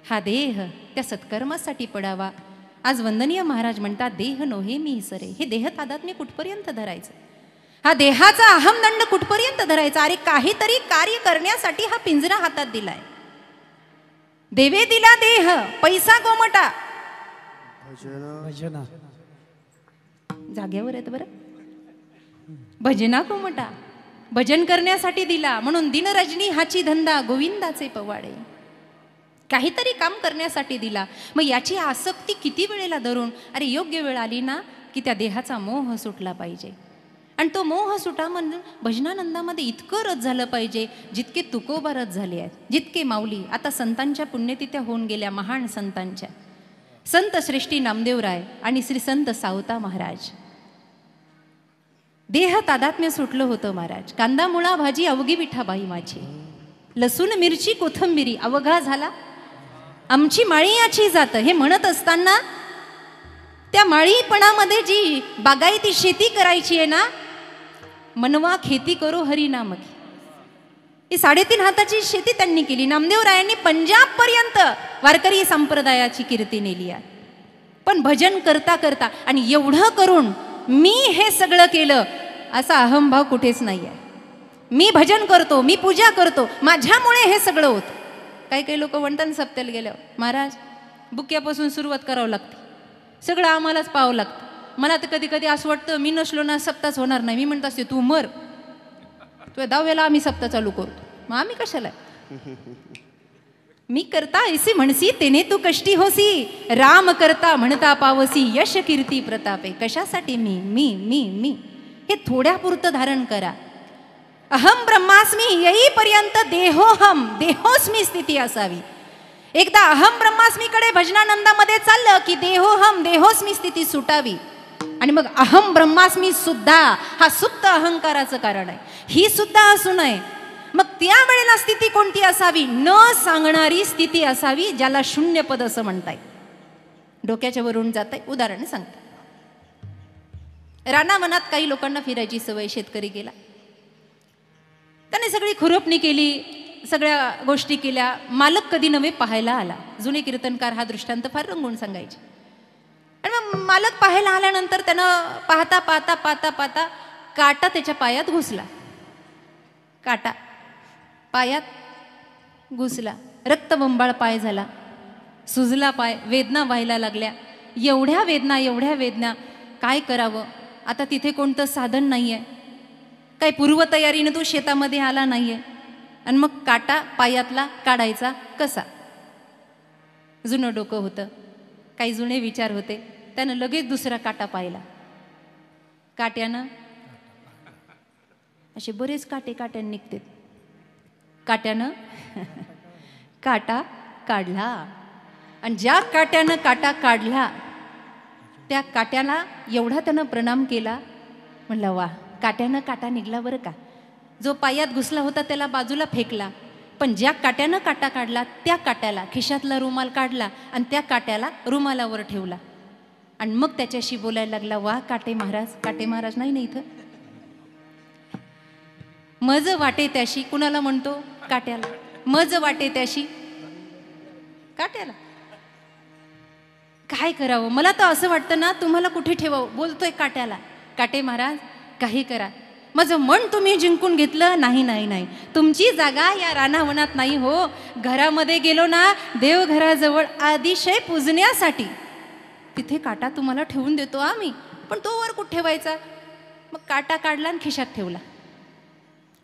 हा देह त्या सत्कर्मासाठी पडावा. आज वंदनीय महाराज म्हणतात, देह नोहे मी सरे. हे देह तादात्म्य कुठपर्यंत धरायचं? हा देहाचा अहमदंड कुठपर्यंत धरायचा? अरे काहीतरी कार्य करण्यासाठी हा पिंजरा हातात दिलाय. देवे दिला देह, पैसा गोमटा. भजना जाग्यावर आहेत बरं. भजना गोमटा, भजन करण्यासाठी दिला. म्हणून दिनरजनी हाची धंदा, गोविंदाचे पवाडे. काहीतरी काम करण्यासाठी दिला. मग याची आसक्ती किती वेळेला धरून, अरे योग्य वेळ आली ना की त्या देहाचा मोह सुटला पाहिजे. आणि तो मोह सुटा म्हणून भजनानंदामध्ये इतकं रस झालं पाहिजे जितके तुकोबा रस झाले आहेत, जितके माऊली. आता संतांच्या पुण्यतिथ्या होऊन गेल्या, महान संतांच्या. संत श्रेष्ठी नामदेवराय आणि श्री संत सावता महाराज. देह तादात्म्य सुटलं होतं महाराज. कांदा मुळा भाजी अवघी विठाबाई माझी, लसूण मिरची कोथंबिरी अवघा झाला आमची माळीयाची जात. हे म्हणत असताना त्या माळीपणामध्ये जी बागायती शेती करायची आहे ना, मनवा खेती करो हरिनाम की, ही 3.5 हाताची शेती त्यांनी केली. नामदेवरायांनी पंजाब पर्यंत वारकरी संप्रदायाची कीर्ती नेली आहे. पण भजन करता करता, आणि एवढं करून मी हे सगळं केलं असा अहंभाव कुठेच नाही आहे. मी भजन करतो, मी पूजा करतो, माझ्यामुळे हे सगळं होतं. काही काही लोक म्हणतात सप्त्याला गेल्यावर, महाराज बुक्यापासून सुरुवात करावं लागते, सगळं आम्हालाच पाहावं लागतं. मला तर कधी कधी असं वाटतं मी नसलो ना सप्ताच होणार नाही. मी म्हणत असते तू मर, तुझ्या 10व्याला आम्ही सप्ता चालू करतो, मग आम्ही कशाला. मी करता ऐसी म्हणसी तेने तू कष्टी होसी, राम करता म्हणता पावसी यश कीर्ती प्रतापे. कशासाठी मी मी मी मी हे थोड्यापुरतं धारण करा. अहम ब्रह्मास्मी येईपर्यंत देहोहम देहोस्मी स्थिती असावी. एकदा अहम ब्रह्मास्मीकडे भजनानंदामध्ये चाललं की देहोहम देहोस्मी स्थिती सुटावी. आणि मग अहम ब्रह्मास्मी सुद्धा हा सुप्त अहंकाराचं कारण आहे, ही सुद्धा असू नये. मग त्यावेळेला स्थिती कोणती असावी? न सांगणारी स्थिती असावी, ज्याला शून्यपद असं म्हणताय. डोक्याच्या वरून जात आहे. उदाहरण सांगते. रानावनात काही लोकांना फिरायची सवय. शेतकरी गेला, त्याने सगळी खुरपणी केली, सगळ्या गोष्टी केल्या. मालक कधी नव्हे पाहायला आला. जुने कीर्तनकार हा दृष्टांत फार रंगवून सांगायचे. आणि मग मालक पाहायला आल्यानंतर त्यानं पाहता पाहता पाहता पाहता काटा त्याच्या पायात घुसला. काटा पायात घुसला, रक्तबंबाळ पाय झाला, सुजला पाय, वेदना व्हायला लागल्या. एवढ्या वेदना, काय करावं? आता तिथे कोणतं साधन नाही आहे, काही पूर्वतयारीनं तो शेतामध्ये आला नाही आहे. आणि मग काटा पायातला काढायचा कसा? जुनं डोकं होतं, काही जुने विचार होते. त्यानं लगेच दुसरा काटा पाहिला. काट्यानं असे बरेच काट्याने निघते. काट्यानं काटा काढला. आणि ज्या काट्यानं काटा काढला त्या काट्याला एवढा त्यानं प्रणाम केला. म्हणलं वा, काट्यानं काटा निघला बरं का. जो पायात घुसला होता त्याला बाजूला फेकला, पण ज्या काट्यानं काटा काढला त्या काट्याला खिशातला रुमाल काढला आणि त्या काट्याला रुमालावर ठेवला. आणि मग त्याच्याशी बोलायला लागला. वा काटे महाराज. काटे महाराज नाही ना इथं. मज वाटे त्याशी. कुणाला म्हणतो? काट्याला. मज वाटे त्याशी काट्याला. काय करावं? मला तर असं वाटतं ना, तुम्हाला कुठे ठेवावं. बोलतोय काट्याला, काटे महाराज काही करा, माझं मन तुम्ही जिंकून घेतलं. नाही नाही नाही, तुमची जागा या रानावनात नाही हो. घरामध्ये गेलो ना, देवघराजवळ अतिशय पूजण्यासाठी तिथे काटा तुम्हाला ठेवून देतो आम्ही. पण तो वर कुठे ठेवायचा? मग काटा काढला आणि खिशात ठेवला.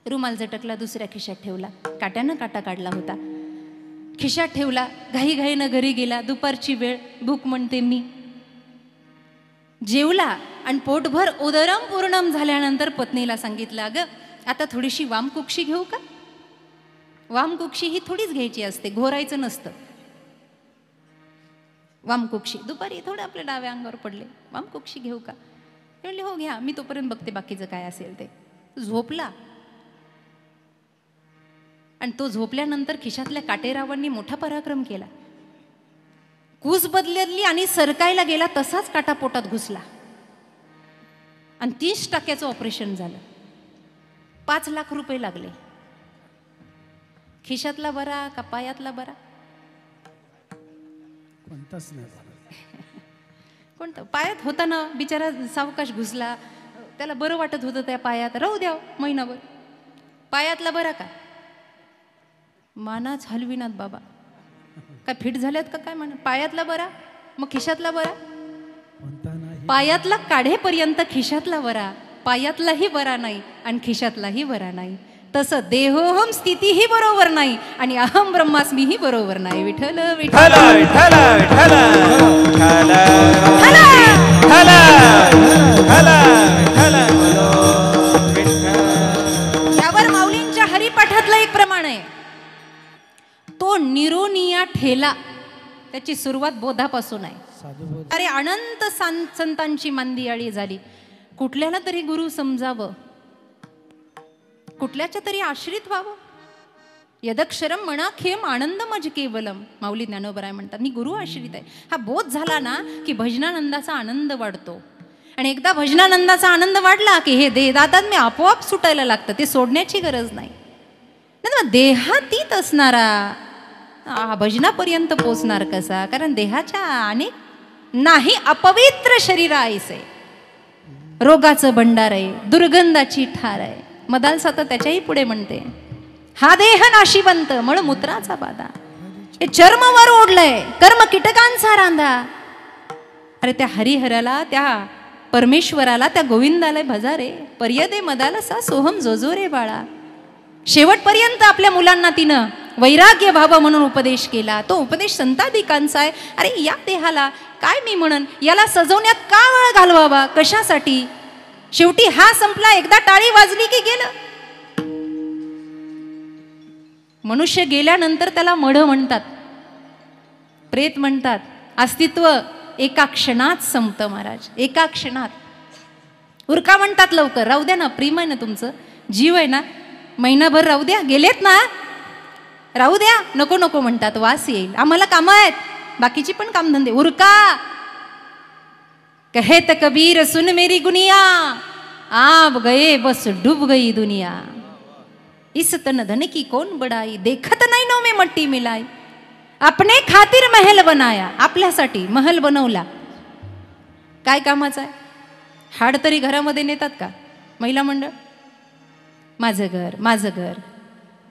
रुमाल झटकला, दुसऱ्या खिशात ठेवला. काट्यानं काटा काढला होता, खिशात ठेवला. घाईघाईनं घरी गेला. दुपारची वेळ, भूक म्हणते मी. जेवला आणि पोटभर उदरम पूर्णम झाल्यानंतर पत्नीला सांगितलं, अगं आता थोडीशी वामकुक्षी घेऊ का? वामकुक्षी ही थोडीच घ्यायची असते, घोरायचं नसतं. वामकुक्षी दुपारी थोडं आपल्या डाव्या अंगावर पडले, वामकुक्षी घेऊ का? म्हणले हो घ्या, मी तोपर्यंत बघते बाकीचं काय असेल ते. झोपला. आणि तो झोपल्यानंतर खिशातल्या काटेरावांनी मोठा पराक्रम केला. कूस बदलली आणि सरकायला गेला, तसाच काटा पोटात घुसला आणि 30% ऑपरेशन झालं. 5 लाख रुपये लागले. खिशातला बरा का पायातला बरा? कोणताच नाही झाला. कोणतं पायात होता ना बिचारा, सावकाश घुसला, त्याला बरं वाटत होतं त्या पायात, राहू द्या महिनाभर. पायातला बरा का? मानाच हलविनात बाबा. काय फिट झाल्यात का काय म्हणा? पायातला बरा, मग खिशातला बरा. पायातला काढेपर्यंत खिशातला बरा, पायातलाही बरा नाही आणि खिशातलाही बरा नाही. तसं देहोहम स्थितीही बरोबर नाही आणि अहम ब्रह्मास्मीही बरोबर नाही. विठ्ठल विठ्ठल विठ्ठल विठ्ठल यावर माऊलींच्या हरिपाठातलं एक प्रमाण आहे. तो निरोनिया ठेला, त्याची सुरुवात बोधापासून आहे. अरे अनंत संतांची मांदियाळी झाली, कुठल्याला तरी गुरु समजावं, कुठल्याच्या तरी आश्रित व्हावं. यदक्षरम मनाखेम आनंद मज केवलम, माऊली ज्ञानोबराय म्हणतात मी गुरु आश्रित आहे. हा बोध झाला ना की भजनानंदाचा आनंद वाढतो. आणि एकदा भजनानंदाचा आनंद वाढला की हे देहदातात मी आपोआप सुटायला लागतं, ते सोडण्याची गरज नाही. देहातीत असणारा भजनापर्यंत पोचणार कसा? कारण देहाच्या अनेक नाही अपवित्र शरीर ऐसे, रोगाचं भंडार आहे, दुर्गंधाची ठार आहे. मदाल सात त्याच्याही पुढे म्हणते, हा देह नाशिवंत मळमूत्राचा बाधा, हे चर्मवर ओढलंय कर्म कीटकांचा रांधा. अरे त्या हरिहराला, त्या परमेश्वराला, त्या गोविंदाला भजा रे, पर्यदे मदाला सा सोहम जोजो रे बाळा. शेवटपर्यंत आपल्या मुलांना तिनं वैराग्य व्हावं म्हणून उपदेश केला. तो उपदेश संतादिकांचा आहे. अरे या देहाला काय मी म्हणन, याला सजवण्यात का वेळ घालवावा, कशासाठी? शेवटी हा संपला, एकदा टाळी वाजली की गेलं. मनुष्य गेल्यानंतर त्याला मढ म्हणतात, प्रेत म्हणतात. अस्तित्व एका क्षणात संपतं महाराज, एका क्षणात. उरका म्हणतात लवकर, राहू द्या ना, प्रेम आहे ना तुमचं, जीव आहे ना, महिनाभर राहू द्या, गेलेत ना राहू द्या. नको नको म्हणतात, वास येईल, आम्हाला कामं आहेत, बाकीची पण कामधंदे, उरका. कहे त कबीर सुन मेरी गुनिया, आप गए बस डूब गई दुनिया. इस तन धन की कौन बड़ाई, देखत नाही नो में मट्टी मिलाई. अपने खातिर महल बनाया, आपल्यासाठी महल बनवला, काय कामाचा आहे? हाड तरी घरामध्ये नेतात का महिला मंडळ? माझं घर, माझं घर,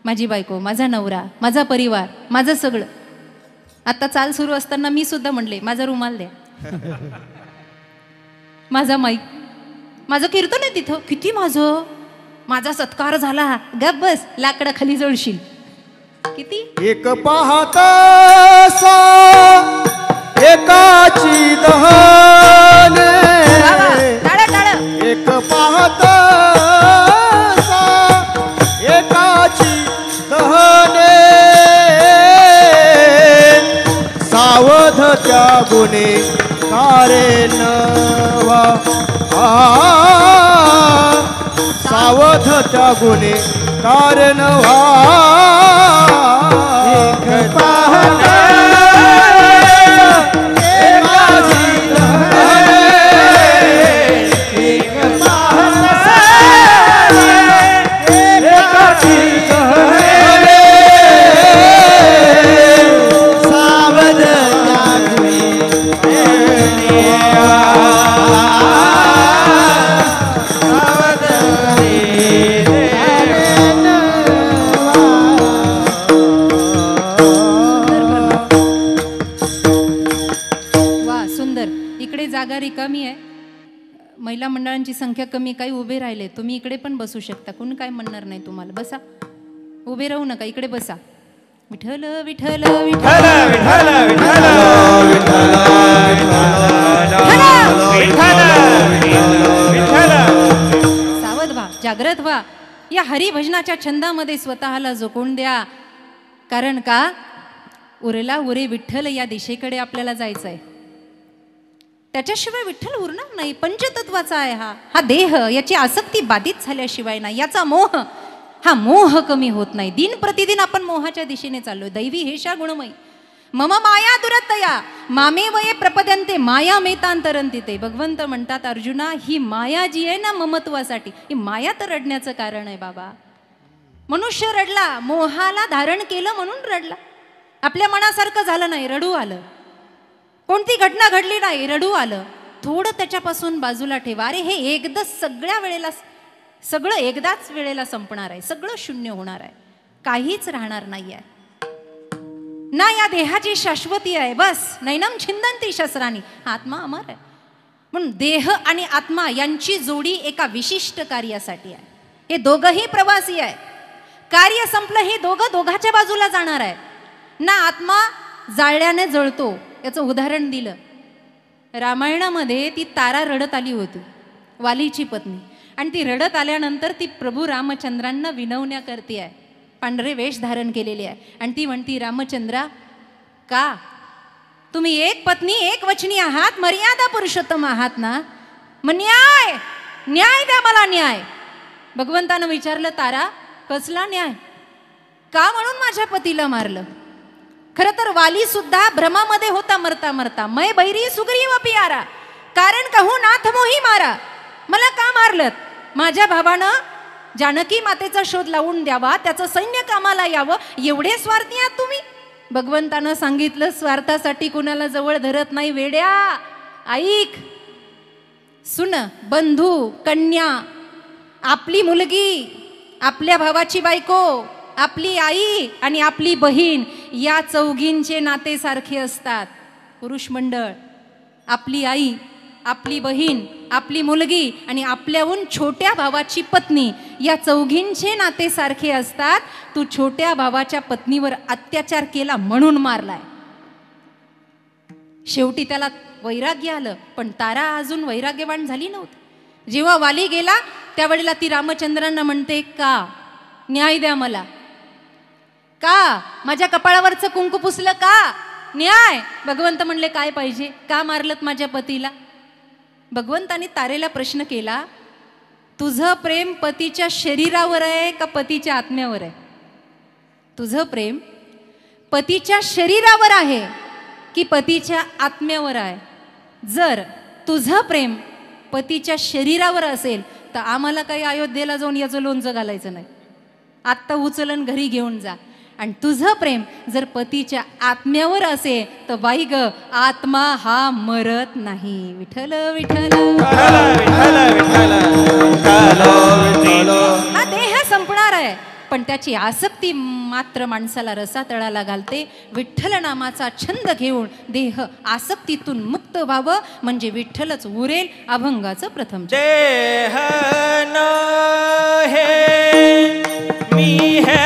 माझी बायको, माझा नवरा, माझा परिवार, माझं सगळं. आता चाल सुरू असताना मी सुद्धा म्हणले, माझा रुमाल द्या, माझा माईक, माझं कीर्तन आहे तिथं, किती माझा सत्कार झाला, गप बस, लाकडा खाली जळशील. किती एक पाहता एकाची दहन, एक पाहता एकाची दहने, सावध त्या गुणे कारे नवा, सावध त्या गुणे कारण व्हा. एक पाहता एकाची दहने, एक पाहता एकाची दहने, सावध त्या गुणे जागा रिकामी आहे, महिला मंडळांची संख्या कमी, काही उभे राहिले, तुम्ही इकडे पण बसू शकता, कोण काय म्हणणार नाही तुम्हाला. बसा, उभे राहू नका, इकडे बसा. विठ्ठल विठ्ठल विठ्ठल सावध व्हा, जागृत व्हा. या हरिभजनाच्या छंदामध्ये स्वतःला झोकून द्या. कारण का, उरला उरे विठ्ठल या दिशेकडे आपल्याला जायचं आहे. त्याच्याशिवाय विठ्ठल उरणार नाही. पंचतत्वाचा आहे हा देह, याची आसक्ती बाधित झाल्याशिवाय नाही, याचा मोह, हा मोह कमी होत नाही. दिन प्रतिदिन आपण मोहाच्या दिशेने चाललोय. दैवी हेशा गुणमयी मम माया दुरतया मामे वये प्रपद्यन्ते माया मेतांतरंती. ते भगवंत म्हणतात, अर्जुना, ही माया जी आहे ना ममत्वासाठी, ही माया तर रडण्याचं कारण आहे बाबा. मनुष्य रडला, मोहाला धारण केलं म्हणून रडला. आपल्या मनासारखं झालं नाही, रडू आलं. कोणती घटना घडली नाही, रडू आलं, थोडं त्याच्यापासून बाजूला ठेवा. अरे हे एकदा सगळं एकदाच वेळेला संपणार आहे, सगळं शून्य होणार आहे, काहीच राहणार नाही आहे ना. या देहाची शाश्वती आहे, बस नैनम छिंदंती शस्त्रानी. आत्मा अमर आहे. म्हणून देह आणि आत्मा यांची जोडी एका विशिष्ट कार्यासाठी आहे. हे दोघंही प्रवासी आहे. कार्य संपलं, हे दोघाच्या बाजूला जाणार आहे ना. आत्मा जाळल्याने जळतो. याचं उदाहरण दिलं रामायणामध्ये. ती तारा रडत आली होती, वालीची पत्नी, आणि ती रडत आल्यानंतर ती प्रभू रामचंद्रांना विनवण्या करते आहे. पांढरे वेश धारण केलेले आहे आणि ती म्हणती, रामचंद्रा, का तुम्ही एक पत्नी एक वचनी आहात, मर्यादा पुरुषोत्तम आहात ना, मग न्याय द्या मला, न्याय. भगवंतानं विचारलं, तारा कसला न्याय, का म्हणून माझ्या पतीला मारलं? खरं तर वाली सुद्धा भ्रमामध्ये होता मरता मरता. मै बैरी सुग्रीव पियारा, कारण कहू नाथ मोही मारा. मला का मारलं? माझ्या भावानं जानकी मातेचा शोध लावून द्यावा, त्याचं सैन्य कामाला यावं, एवढे स्वार्थी आहात तुम्ही. भगवंतानं सांगितलं, स्वार्थासाठी कुणाला जवळ धरत नाही वेड्या. ऐक, सुन, बंधू, कन्या, आपली मुलगी, आपल्या भावाची बायको, आपली आई आणि आपली बहीण, या चौघींचे नाते सारखे असतात. पुरुष मंडळ, आपली आई, आपली बहीण, आपली मुलगी आणि आपल्याहून छोट्या भावाची पत्नी, या चौघींचे नाते सारखे असतात. तू छोट्या भावाच्या पत्नीवर अत्याचार केला म्हणून मारलाय. शेवटी त्याला वैराग्य आलं, पण तारा अजून वैराग्यवान झाली नव्हती. जेव्हा वाली गेला त्यावेळेला ती रामचंद्रांना म्हणते, का न्याय द्या मला, का माझ्या कपाळावरचं कुंकू पुसलं, का न्याय. भगवंत म्हणले, काय पाहिजे, का मारलत माझ्या पतीला? भगवंताने तारेला प्रश्न केला, तुझं प्रेम पतीच्या शरीरावर आहे का पतीच्या आत्म्यावर आहे? तुझं प्रेम पतीच्या शरीरावर आहे की पतीच्या आत्म्यावर आहे? जर तुझं प्रेम पतीच्या शरीरावर असेल तर आम्हाला काही अयोध्येला जाऊन याचं लोणचं घालायचं नाही, आत्ता उचलन घरी घेऊन जा. आणि तुझं प्रेम जर पतीच्या आत्म्यावर असेल तर बाई ग, आत्मा हा मरत नाही. विठ्ठल विठ्ठल हा देह संपणार आहे, पण त्याची आसक्ती मात्र माणसाला रसातळाला घालते. विठ्ठल नामाचा छंद घेऊन देह आसक्तीतून मुक्त व्हावं, म्हणजे विठ्ठलच उरेल अभंगाचं प्रथम. देह न हे मी है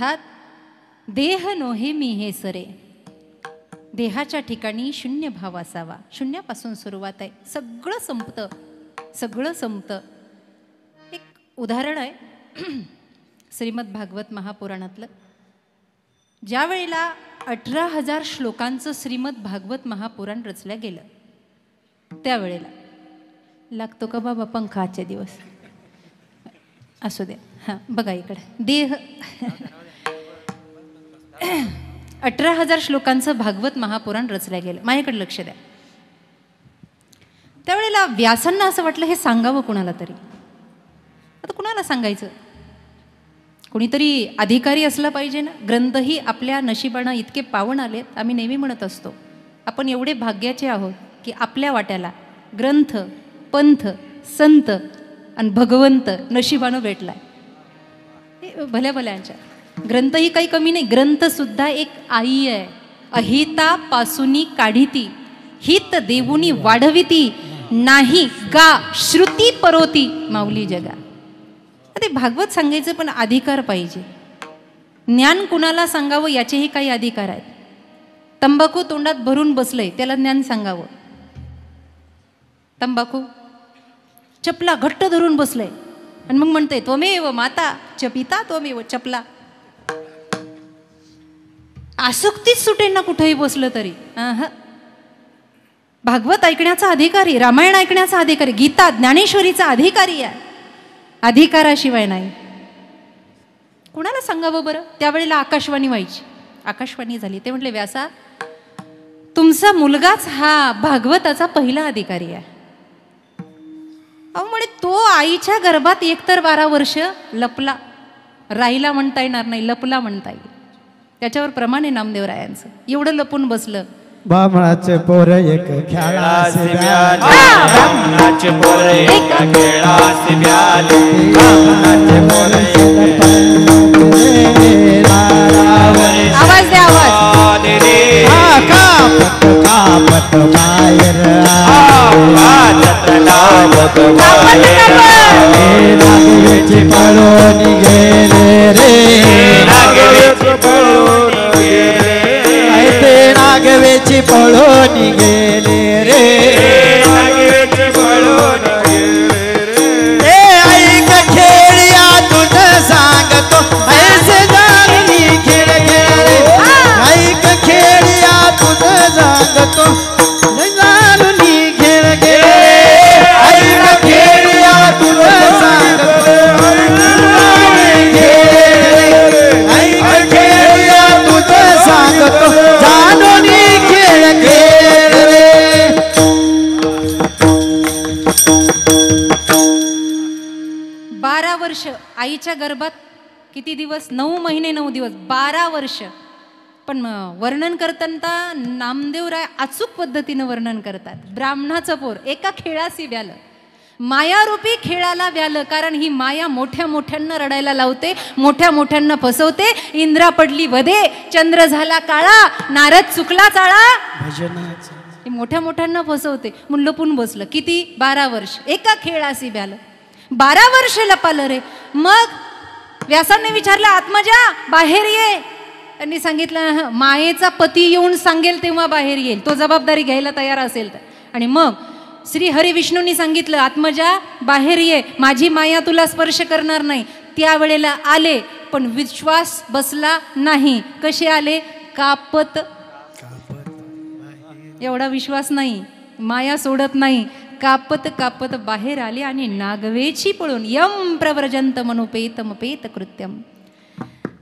अर्थात देह नोहे मी हे सरे. देहाच्या ठिकाणी शून्य भाव असावा. शून्यापासून सुरुवात आहे. सगळं संपतं, सगळं संपतं. एक उदाहरण आहे श्रीमद भागवत महापुराणातलं. ज्या वेळेला 18,000 श्लोकांचं श्रीमद भागवत महापुराण रचलं गेलं, त्यावेळेला लागतो का बाबा पंखा आजचे दिवस? असू द्या. हां बघा इकडे देह 18,000 श्लोकांचं भागवत महापुराण रचलं गेलं. माझ्याकडे लक्ष द्या. त्यावेळेला व्यासांना असं वाटलं हे सांगावं कुणाला तरी. आता कुणाला सांगायचं? कोणीतरी अधिकारी असला पाहिजे ना. ग्रंथही आपल्या नशिबानं इतके पावन आलेत. आम्ही नेहमी म्हणत असतो आपण एवढे भाग्याचे आहोत की आपल्या वाट्याला ग्रंथ, पंथ, संत आणि भगवंत नशिबानं भेटलाय. भल्या भल्यांच्या ग्रंथही काही कमी नाही. ग्रंथसुद्धा एक आई आहे. अहिता पासुनी काढिती, हित देवुनी वाढविती, नाही गा श्रुती परोती माऊली जगा. ते भागवत सांगायचं पण अधिकार पाहिजे. ज्ञान कुणाला सांगावं याचेही काही अधिकार आहेत. तंबाखू तोंडात भरून बसलंय त्याला ज्ञान सांगावं. तंबाखू चपला घट्ट धरून बसलंय आणि मग म्हणतंय त्वमेव माता च पिता त्वमेव चपला. आसक्तीच सुटेल ना कुठेही बसलं तरी. भागवत ऐकण्याचा अधिकारी, रामायण ऐकण्याचा अधिकारी, गीता ज्ञानेश्वरीचा अधिकारी आहे. अधिकाराशिवाय नाही. कुणाला सांगावं बरं? त्यावेळेला आकाशवाणी व्हायची. आकाशवाणी झाली. ते म्हटले व्यासा तुमचा मुलगाच हा भागवताचा पहिला अधिकारी आहे. अहो म्हणे तो आईच्या गर्भात एकतर 12 वर्ष लपला. राहिला म्हणता येणार नाही, लपला म्हणता येईल. त्याच्यावर प्रमाण आहे नामदेवरायांचं. एवढं लपून बसलं. बामणाचे पोर एक खेळासी ब्याले, बामणाचे पोर एक खेळासी ब्याले, बामणाचे पोर एक आवाज द्या आवाज. कापत कापत बाहेर नागवेची पळून गेले रे, नागवेची पळून गेले, ते नागवेची पळून गेले रे, नागवेची पळून गेले रे. ऐक खेळिया तुझ सांगतो ऐसे जाणली खेळ खेळ. ऐक खेळिया तुझ सांगतो जाणली खेळ खेळ. ऐक खेळिया तुझ सांगतो ऐक खेळिया तुझ सांगतो जाणली खेळ खेळ रे. 12 वर्ष आईच्या गर्भात. किती दिवस? 9 महिने 9 दिवस. 12 वर्ष. पण वर्णन करताना नामदेवराय अचूक पद्धतीनं वर्णन करतात. ब्राह्मणाचं पोर एका खेळासी व्यालं, मायारूपी खेळाला व्यालं. कारण ही माया मोठ्या मोठ्यांना रडायला लावते, मोठ्या मोठ्यांना फसवते. इंद्रा पडली वधे, चंद्र झाला काळा, नारद चुकला चाळा. हे मोठ्या मोठ्यांना फसवते. म्हणून लपून बसलं. किती? 12 वर्ष एका खेळासी व्यालं. 12 वर्ष लपालं रे. मग व्यासांनी विचारलं आत्मजा बाहेर ये. त्यांनी सांगितलं मायेचा पती येऊन सांगेल तेव्हा बाहेर येईल, तो जबाबदारी घ्यायला तयार असेल तर. आणि मग श्री हरी विष्णूंनी सांगितलं आत्मजा बाहेर ये, माझी माया तुला स्पर्श करणार नाही. त्यावेळेला आले पण विश्वास बसला नाही. कसे आले? कापत. एवढा विश्वास नाही, माया सोडत नाही. कापत कापत बाहेर आले आणि नागवेची पळून यम प्रव्रजंत मनुपेतमपेत कृत्यम.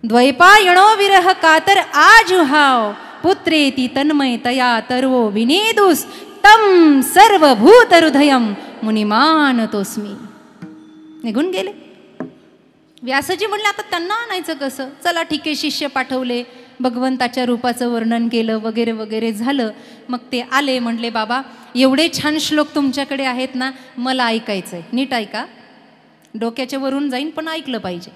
द्वैपायणो विरह कातर आजुहाव, पुत्रेती तन्मय तया तर्वो विनेदुस तम सर्वभूत हृदयम मुनिमानतोस्मी. निघून गेले. व्यासजी म्हणले आता त्यांना आणायचं कसं? चला ठीक आहे, शिष्य पाठवले, भगवंताच्या रूपाचं वर्णन केलं वगैरे वगैरे झालं. मग ते आले. म्हणले बाबा एवढे छान श्लोक तुमच्याकडे आहेत ना, मला ऐकायचंय. नीट ऐका, डोक्याच्या वरून जाईन पण ऐकलं पाहिजे.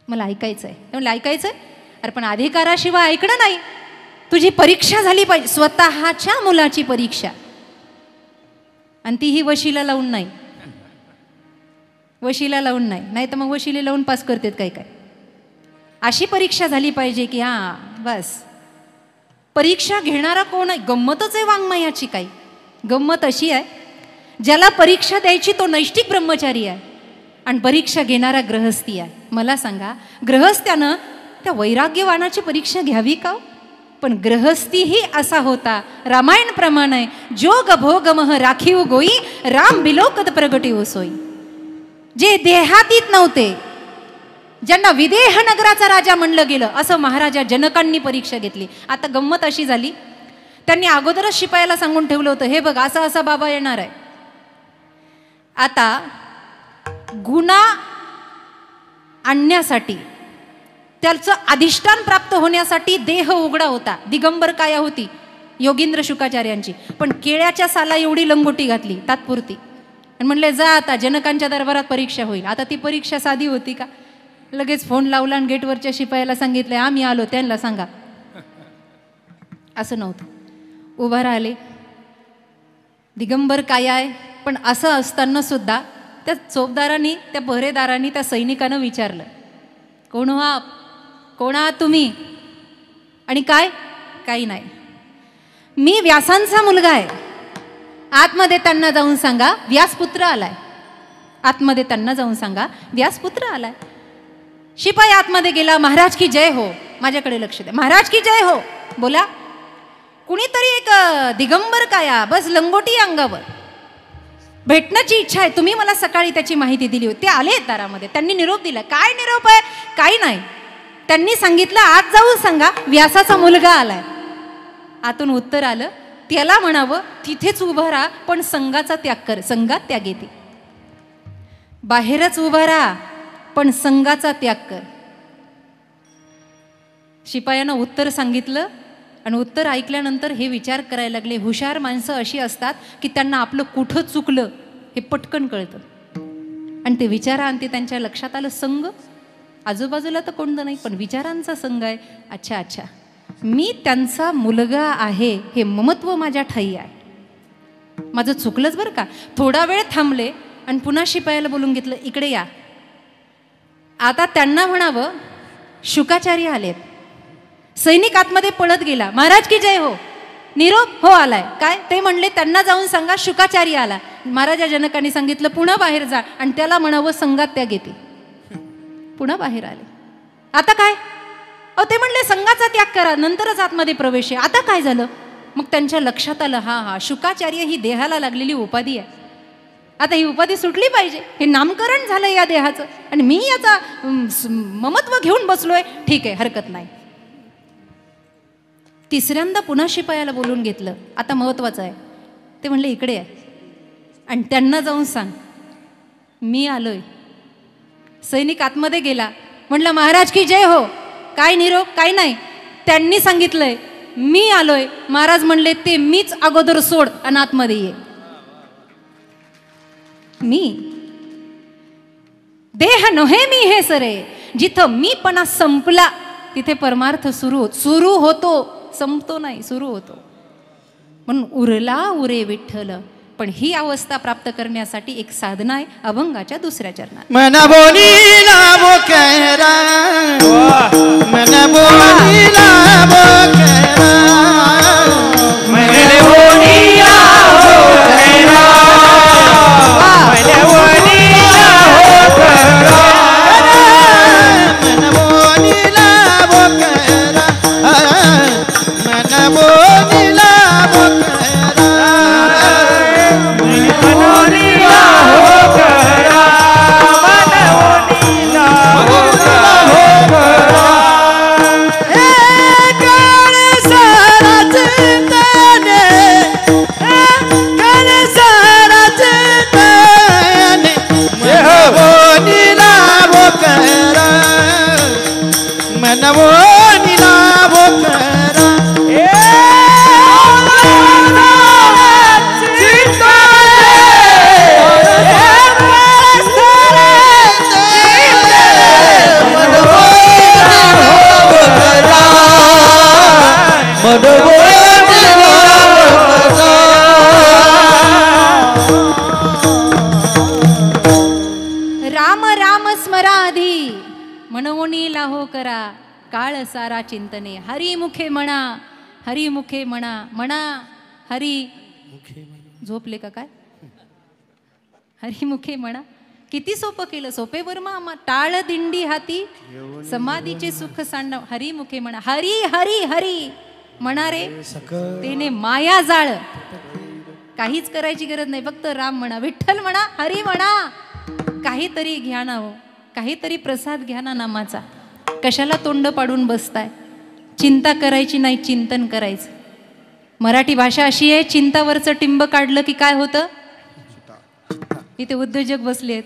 मला ऐकायचंय. म्हणलं ऐकायचंय? अरे पण अधिकाराशिवाय ऐकणं नाही. तुझी परीक्षा झाली पाहिजे, स्वतःच्या मुलाची परीक्षा, आणि तीही वशीला लावून नाही. वशिला लावून नाही तर मग वशिले लावून पास करतात काय काय. अशी परीक्षा झाली पाहिजे की हां बस. परीक्षा घेणारा कोण आहे? गंमतच आहे वाङ्मयाची. काही गंमत अशी आहे, ज्याला परीक्षा द्यायची तो नैष्टिक ब्रह्मचारी आहे आणि परीक्षा घेणारा ग्रहस्थी आहे. मला सांगा, ग्रहस्थ्यानं त्या वैराग्यवानाची परीक्षा घ्यावी का? पण ग्रहस्थीही असा होता, रामायण प्रमाणे, जोग भोगमह राखीव गोई, राम बिलोकत प्रगटी होसोई. जे देहातीत नव्हते, ज्यांना विदेह नगराचा राजा म्हणलं गेलं, असं महाराजा जनकांनी परीक्षा घेतली. आता गंमत अशी झाली, त्यांनी अगोदरच शिपायाला सांगून ठेवलं होतं, हे बघ असा असा बाबा येणार आहे. आता गुन्हा आणण्यासाठी, त्याचं अधिष्ठान प्राप्त होण्यासाठी देह उघडा होता, दिगंबर काया होती योगींद्र शुकाचार्यांची. पण केळ्याच्या साला एवढी लंगोटी घातली तात्पुरती आणि म्हणले जा आता जनकांच्या दरबारात परीक्षा होईल. आता ती परीक्षा साधी होती का? लगेच फोन लावला आणि गेटवरच्या शिपायाला सांगितलं आम्ही आलो, त्यांना सांगा. असं नव्हतं. उभा राहिले, दिगंबर काय आहे. पण असं असताना सुद्धा त्या चोपदारांनी, त्या पहरेदारांनी, त्या सैनिकानं विचारलं, कोण हो आप, कोण आहात तुम्ही? आणि काय? काही नाही, मी व्यासांचा मुलगा आहे. आतमध्ये त्यांना जाऊन सांगा व्यासपुत्र आलाय. आतमध्ये त्यांना जाऊन सांगा व्यासपुत्र आलाय. शिपाई आतमध्ये गेला. महाराज की जय हो. माझ्याकडे लक्ष द्या. महाराज की जय हो. बोला. कुणीतरी एक दिगंबर काया, बस लंगोटी अंगावर, भेटण्याची इच्छा आहे. तुम्ही मला सकाळी त्याची माहिती दिली होती. ते आले दारामध्ये, त्यांनी निरोप दिला. काय निरोप आहे? काही नाही. त्यांनी सांगितलं आत जाऊन सांगा व्यासाचा मुलगा आलाय. आतून उत्तर आलं, त्याला म्हणावं तिथेच उभा राहा, पण संघाचा त्याग कर. संघात त्याग येते. बाहेरच उभा राहा, पण संघाचा त्याग कर. शिपायानं उत्तर सांगितलं आणि उत्तर ऐकल्यानंतर हे विचार करायला लागले. हुशार माणसं अशी असतात की त्यांना आपलं कुठं चुकलं हे पटकन कळतं. आणि ते विचारांती त्यांच्या लक्षात आलं, संघ आजूबाजूला तर कोणतं नाही, पण विचारांचा संघ आहे. अच्छा अच्छा, मी त्यांचा मुलगा आहे हे ममत्व माझ्या ठाई आहे. माझं चुकलंच बरं का. थोडा वेळ थांबले आणि पुन्हा शिपायाला बोलून घेतलं, इकडे या. आता त्यांना म्हणावं शुकाचार्य आलेत. सैनिक आतमध्ये पळत गेला. महाराज की जय हो. निरोप हो आलाय. काय? ते म्हणले त्यांना जाऊन सांगा शुकाचार्य आला. महाराजा जनकांनी सांगितलं पुन्हा बाहेर जा आणि त्याला म्हणावं संघात त्याग येते. पुन्हा बाहेर आले. आता काय? अहो ते म्हणले संघाचा त्याग करा, नंतरच आतमध्ये प्रवेश आहे. आता काय झालं? मग त्यांच्या लक्षात आलं, हा शुकाचार्य ही देहाला लागलेली उपाधी आहे. आता ही उपाधी सुटली पाहिजे. हे नामकरण झालं या देहाचं आणि मी याचा ममत्व घेऊन बसलोय. ठीक आहे, हरकत नाही. तिसऱ्यांदा पुन्हा शिपायाला बोलून घेतलं. आता महत्वाचं आहे. ते म्हणले इकडे आहे आणि त्यांना जाऊन सांग मी आलोय. सैनिक आतमध्ये गेला. म्हटलं महाराज की जय हो. काय निरोप? काय नाही. त्यांनी सांगितलंय मी आलोय. महाराज म्हणले ते मीच अगोदर सोड आणि आतमध्ये ये. मी देह नव्हे मी हे सरे. जिथं मी पणा संपला तिथे परमार्थ सुरू होतो, संपतो नाही, सुरू होतो. म्हणून उरला उरे विठ्ठल. पण ही अवस्था प्राप्त करण्यासाठी एक साधना आहे अभंगाच्या दुसऱ्या चरणात. मन बोली लाभो कहरा, मन बोली लाभो कहरा, मन बोली लाभो कहरा, मन बोली लाभो कहरा, मन बोली लाभो कहरा, मन बोली लाभो कहरा, मन बोली लाभो कहरा, मन बोली लाभो कहरा. हे काळ सा काळ सारा चिंतने. हरिमुखे म्हणा, हरिमुखे म्हणा, म्हणा हरी. झोपले का काय? हरिमुखे म्हणा. किती सोपं केलं. सोपे वर्मा टाळ दिंडी हाती समाधीचे सुख सांडव. हरिमुखे म्हणा. हरी हरी हरी म्हणा रे तेने माया जाळ. काहीच करायची गरज नाही, फक्त राम म्हणा, विठ्ठल म्हणा, हरी म्हणा. काहीतरी घ्या ना हो, काहीतरी प्रसाद घ्या ना नामाचा. कशाला तोंड पाडून बसताय? चिंता करायची नाही, चिंतन करायचं. मराठी भाषा अशी आहे, चिंतावरचं टिंब काढलं की काय होतं? इथे उद्योजक बसले आहेत,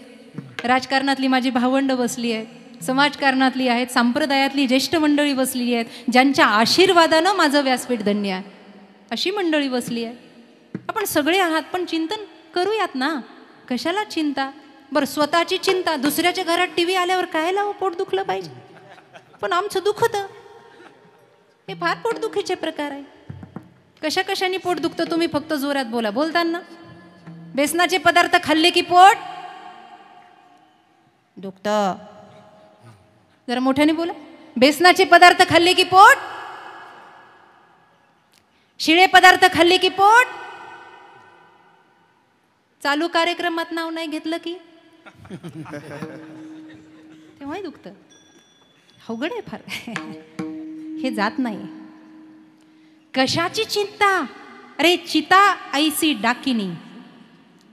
राजकारणातली माझी भावंड बसली आहेत, समाजकारणातली आहेत, संप्रदायातली ज्येष्ठ मंडळी बसली आहेत, ज्यांच्या आशीर्वादानं माझं व्यासपीठ धन्य आहे. अशी मंडळी बसली आहे. आपण सगळे आहात, पण चिंतन करूयात ना. कशाला चिंता? बरं, स्वतःची चिंता. दुसऱ्याच्या घरात टी व्ही आल्यावर काय लावं? पोट दुखलं पाहिजे, पण आमचं दुखतं. हे फार पोटदुखीचे प्रकार आहे. कशा कशाने पोट दुखतं तुम्ही फक्त जोरात बोला. बोलताना बेसनाचे पदार्थ खाल्ले की पोट दुखतं. जरा मोठ्याने बोला. बेसनाचे पदार्थ खाल्ले की पोट, शिळे पदार्थ खाल्ले की पोट. चालू कार्यक्रमात नाव नाही घेतलं की तेव्हाही दुखतं. अवघड आहे फार. हे जात नाही. कशाची चिंता? अरे चिता ऐसी डाकिनी,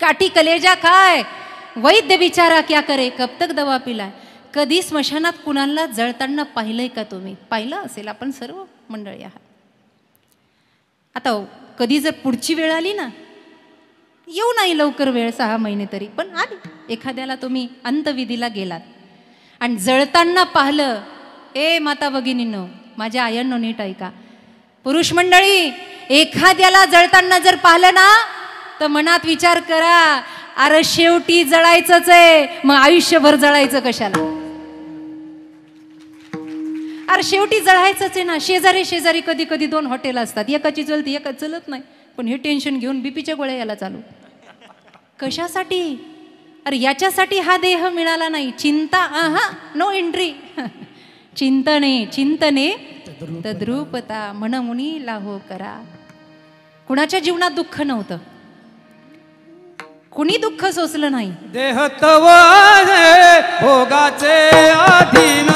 काठी कलेजा काय, वैद्य बिचारा क्या करे, कब तक दवा पिलाय. कधी स्मशानात कुणाला जळताना पाहिलंय का तुम्ही? पाहिलं असेल आपण सर्व मंडळी आहात. आता कधी जर पुढची वेळ आली ना, येऊ नाही लवकर वेळ, 6 महिने तरी, पण आली. एखाद्याला तुम्ही अंतविधीला गेलात आणि जळताना पाहिलं, ए माता भगिनींनो, माझ्या आयांनो नीट ऐका. पुरुष मंडळी, एखाद्याला जळताना जर पाहिलं ना, तर मनात विचार करा, अरे शेवटी जळायचंच आहे, मग आयुष्यभर जळायचं कशाला? अरे शेवटी जळायचंच आहे ना. शेजारी शेजारी कधी कधी 2 हॉटेल असतात, एकाची चलती एकाच चलत नाही, पण हे टेन्शन घेऊन बीपीच्या गोळ्या याला चालू. कशासाठी? अरे याच्यासाठी हा देह मिळाला नाही. चिंता आहा, नो एंट्री. चिंतने चिंतने तद्रूपता, म्हण मुनीला हो करा. कुणाच्या जीवनात दुःख नव्हतं, कुणी दुःख सोसलं नाही. देह तव आहे भोगाचे अधीन,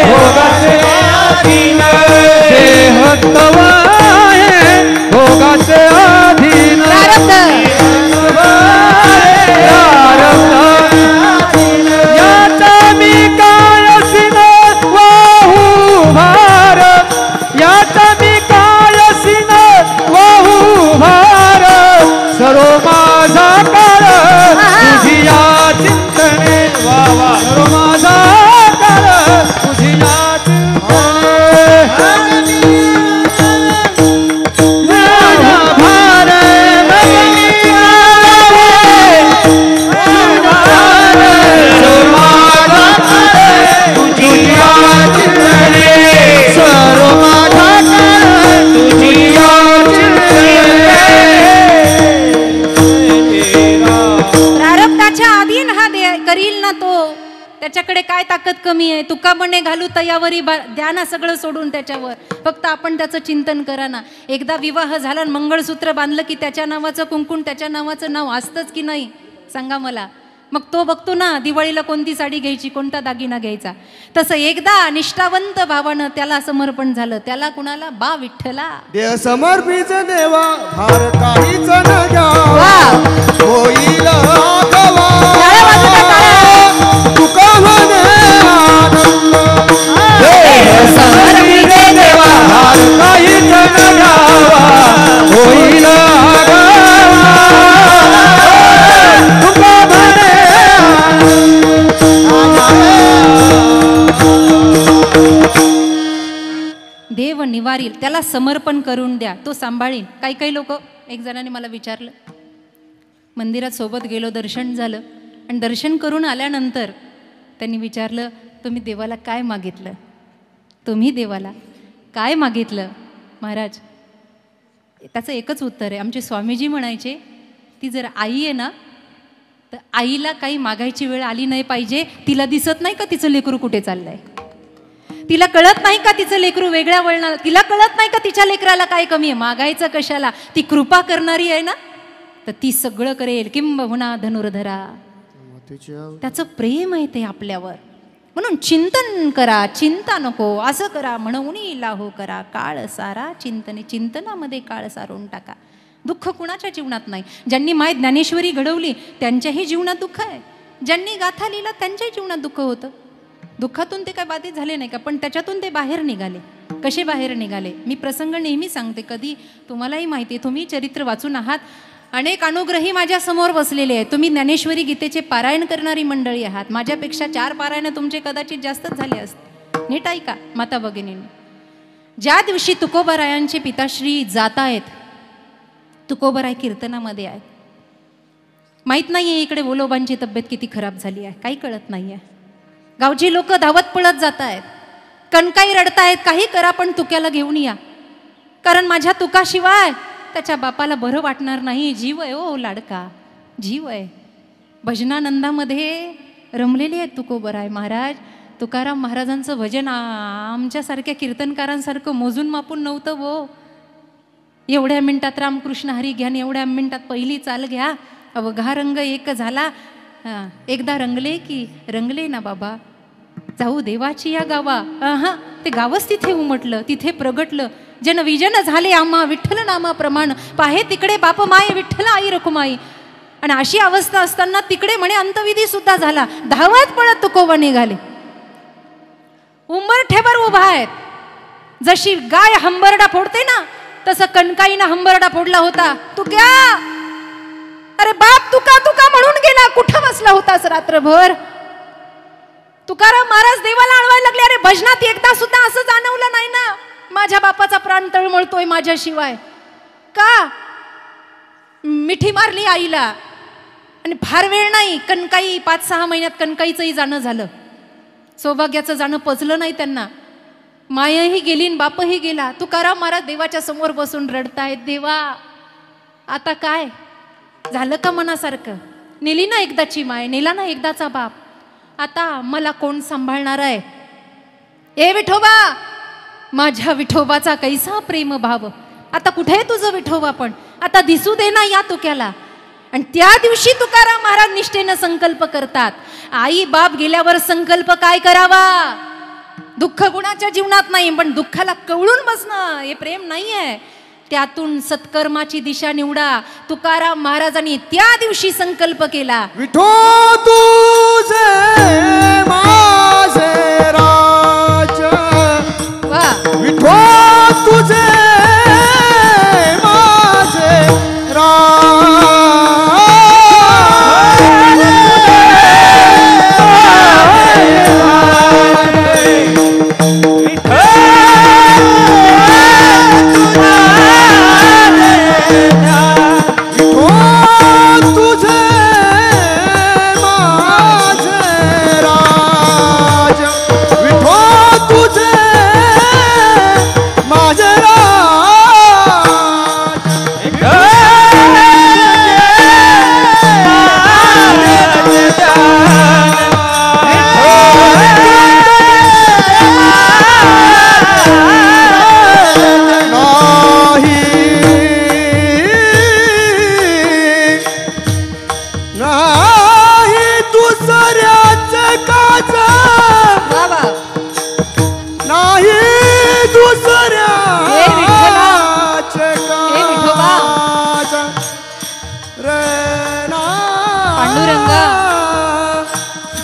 भोगाचे अधीन, देह तव आहे भोगाचे अधीन. याचा मी कायसीन वाहू भार, याचा मी कायसीन वाहू भार. सर्व माझा काळ तुझी या चिंतने, वा वा. सर्व माझा काळ तुझी या चिंतने. करील ना तो, त्याच्याकडे काय ताकद कमी आहे? तुका म्हणे घालू तयावरी, द्या ना सगळं सोडून त्याच्यावर. फक्त आपण त्याचं चिंतन करा ना. एकदा विवाह झाला, मंगळसूत्र बांधलं की त्याच्या नावाचं कुंकुण, त्याच्या नावाचं नाव असतंच की नाही? सांगा मला. मग तो बघतो ना दिवाळीला कोणती साडी घ्यायची, कोणता दागिना घ्यायचा. तसं एकदा निष्ठावंत भावानं त्याला समर्पण झालं. त्याला कुणाला? बा विठ्ठला. देह समर्पित देवा, भार काहीच न घ्यावा, होईल आगवा. तुका म्हणे आनंद, देह समर्पित देवा, भार काहीच न घ्यावा, होईल आगवा. तुका म्हणे देव निवारील, त्याला समर्पण करून द्या, तो सांभाळील. काही काही लोक, एक जणाने मला विचारलं, मंदिरात सोबत गेलो, दर्शन झालं, आणि दर्शन करून आल्यानंतर त्यांनी विचारलं, तुम्ही देवाला काय मागितलं? तुम्ही देवाला काय मागितलं महाराज? त्याचं एकच उत्तर आहे. आमचे स्वामीजी म्हणायचे, ती जर आई आहे ना, तर आईला काही मागायची वेळ आली नाही पाहिजे. तिला दिसत नाही का तिचं लेकरू कुठे चाललंय? तिला कळत नाही का तिचं लेकरू वेगळ्या वळणाला? तिला कळत नाही का तिच्या लेकराला काय कमी आहे? मागायचं कशाला? ती कृपा करणारी आहे ना, तर ती सगळं करेल. किंबहुना धनुर्धरा, त्याचं प्रेम आहे ते आपल्यावर. म्हणून चिंतन करा, चिंता नको. असं करा म्हणून लाहो करा काळ सारा चिंतने. चिंतनामध्ये काळ सारून टाका. दुःख कुणाच्या जीवनात नाही. ज्यांनी माय ज्ञानेश्वरी घडवली त्यांच्याही जीवनात दुःख आहे. ज्यांनी गाथा लिहिला त्यांच्याही जीवनात दुःख होतं. दुःखातून ते काय बाधित झाले नाही का? पण त्याच्यातून ते बाहेर निघाले. कसे बाहेर निघाले? मी प्रसंग नेहमी सांगते. कधी तुम्हालाही माहिती आहे, तुम्ही चरित्र वाचून आहात. अनेक अनुग्रही माझ्या समोर बसलेले आहेत. तुम्ही ज्ञानेश्वरी गीतेचे पारायण करणारी मंडळी आहात. माझ्यापेक्षा 4 पारायण तुमचे कदाचित जास्तच झाले असते. नीट ऐका माता भगिनींनी. ज्या दिवशी तुकोबारायांचे पिताश्री जात आहेत, तुकोबाराय कीर्तनामध्ये आहेत. माहीत नाही आहे इकडे वोलोबांची तब्येत किती खराब झाली आहे, काही कळत नाही आहे. गावची लोक धावत पळत जात आहेत, कणकाई रडतायत. काही करा पण तुक्याला घेऊन या, कारण माझ्या तुकाशिवाय त्याच्या बापाला बरं वाटणार नाही. जीव आहे ओ लाडका, जीव आहे. भजनानंदामध्ये रमलेले आहेत तुकोबाराय महाराज. तुकाराम महाराजांचं भजन आमच्यासारख्या कीर्तनकारांसारखं मोजून मापून नव्हतं वो. एवढ्या मिनिटात रामकृष्ण हरी घ्या, एवढ्या मिनिटात पहिली चाल घ्या. अवघा रंग एक झाला. एकदा रंगले की रंगले ना बाबा. जाऊ देवाची या गावा. ते गावच तिथे उमटलं, तिथे प्रगटलं. जन विजन झाले आम्हा विठ्ठल नामा प्रमाण. पाहे तिकडे बाप माय विठ्ठल आई रखुमाई. आणि अशी अवस्था असताना तिकडे म्हणे अंतविधी सुद्धा झाला. धावत पळत तुकोबा निघाले. उंबरठ्यावर उभा आहेत. जशी गाय हंबरडा फोडते ना, तसं कणकाईनं हंबरडा फोडला होता. तू क्या, अरे बाप तुका तुका म्हणून गेला. कुठं बसला होतास रात्रभर? तुकाराम महाराज देवाला आळवायला लागले. अरे भजनात एकदा सुद्धा असं जाणवलं नाही ना, माझ्या बापाचा प्राण तळमळतोय माझ्याशिवाय. का मिठी मारली आईला. आणि फार वेळ नाही, कणकाई 5-6 महिन्यात कणकाईचंही जाणं झालं. सौभाग्याचं जाणं पचलं नाही त्यांना. मायाही गेली आणि बापही गेला. तुकाराम महाराज देवाच्या समोर बसून रडतायत. देवा आता काय झालं का मनासारखं? नेली ना एकदाची माय, नेला ना एकदाचा बाप. आता मला कोण सांभाळणार आहे? ए विठोबा, माझ्या विठोबाचा कैसा प्रेम भाव. आता कुठे आहे तुझं विठोबा? पण आता दिसू दे ना या तुक्याला. आणि त्या दिवशी तुकाराम महाराज निष्ठेनं संकल्प करतात. आई बाप गेल्यावर संकल्प काय करावा? दुःख गुणाच्या जीवनात नाही, पण दुःखाला कवळून बसणं हे प्रेम नाही आहे. त्यातून सत्कर्माची दिशा निवडा. तुकाराम महाराजांनी त्या दिवशी संकल्प केला. विठो तुझे माझे राज. वा, विठो तुझे माझे राज.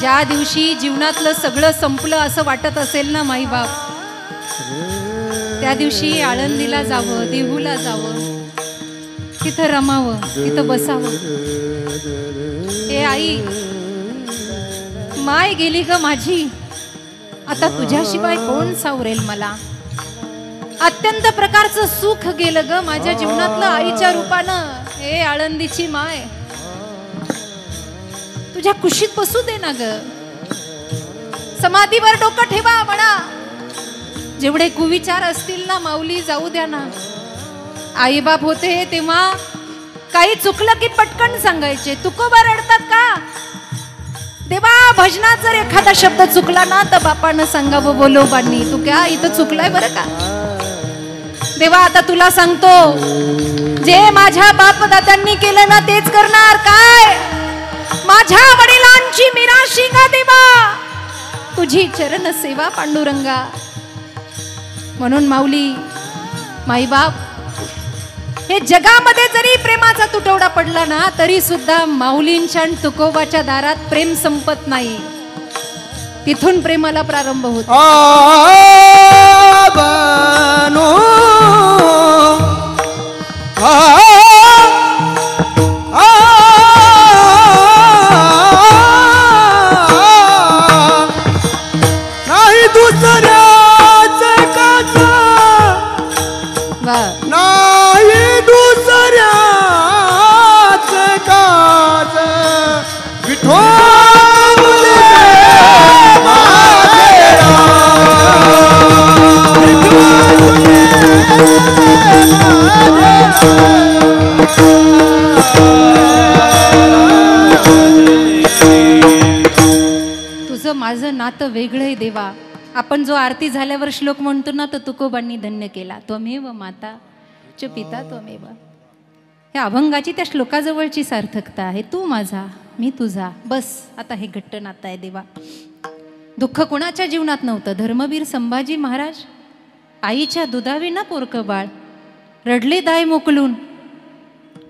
ज्या दिवशी जीवनातलं सगळं संपलं असं वाटत असेल ना माई बाप, त्या दिवशी आळंदीला जावं, देहूला जावं, तिथं रमावं, तिथं बसावं. ए आई, माय गेली ग माझी, आता तुझ्याशिवाय कोण सावरेल मला. अत्यंत प्रकारचं सुख गेलं ग माझ्या जीवनातलं आईच्या रूपानं. ए आळंदीची माय, तुझ्या कुशीत बसू दे ना ग. समाधीवर डोकं ठेवा म्हणा. जेवढे कुविचार असतील ना माऊली, जाऊ द्या ना. आई बाप होते तेव्हा काही चुकलं की पटकन सांगायचे. तुकोबा रडतात का? देवा भजनात जर एखादा शब्द चुकला ना तर बापानं सांगावं बोलोबांनी तू क्या इथं चुकलाय बरं का. देवा आता तुला सांगतो, जे माझ्या बापदात्यांनी केलं ना तेच करणार. काय? माझ्या वडिलांची मिराशिंगा देवा, तुझी चरण सेवा पांडुरंगा. म्हणून माऊली, माईबाप, हे जगामध्ये जरी प्रेमाचा तुटवडा पडला ना तरी सुद्धा माऊलींच्या आणि तुकोबाच्या दारात प्रेम संपत नाही. तिथून प्रेमाला प्रारंभ होतो. बनो नाही दुसऱ्याच काच, नाही दुसऱ्याच काच, विठोल माझे तुझं माझं नातं वेगळं आहे देवा. आपण जो आरती झाल्यावर श्लोक म्हणतो ना तो तुकोबांनी धन्य केला. त्वमेव माता च पिता त्वमेव. ह्या अभंगाची त्या श्लोकाजवळची सार्थकता आहे. तू माझा मी तुझा, बस आता हे घट्ट नातं आहे देवा. दुःख कोणाच्या जीवनात नव्हतं. धर्मवीर संभाजी महाराज आईच्या दुधाविना पोरकं बाळ, रडले दाय मोकलून.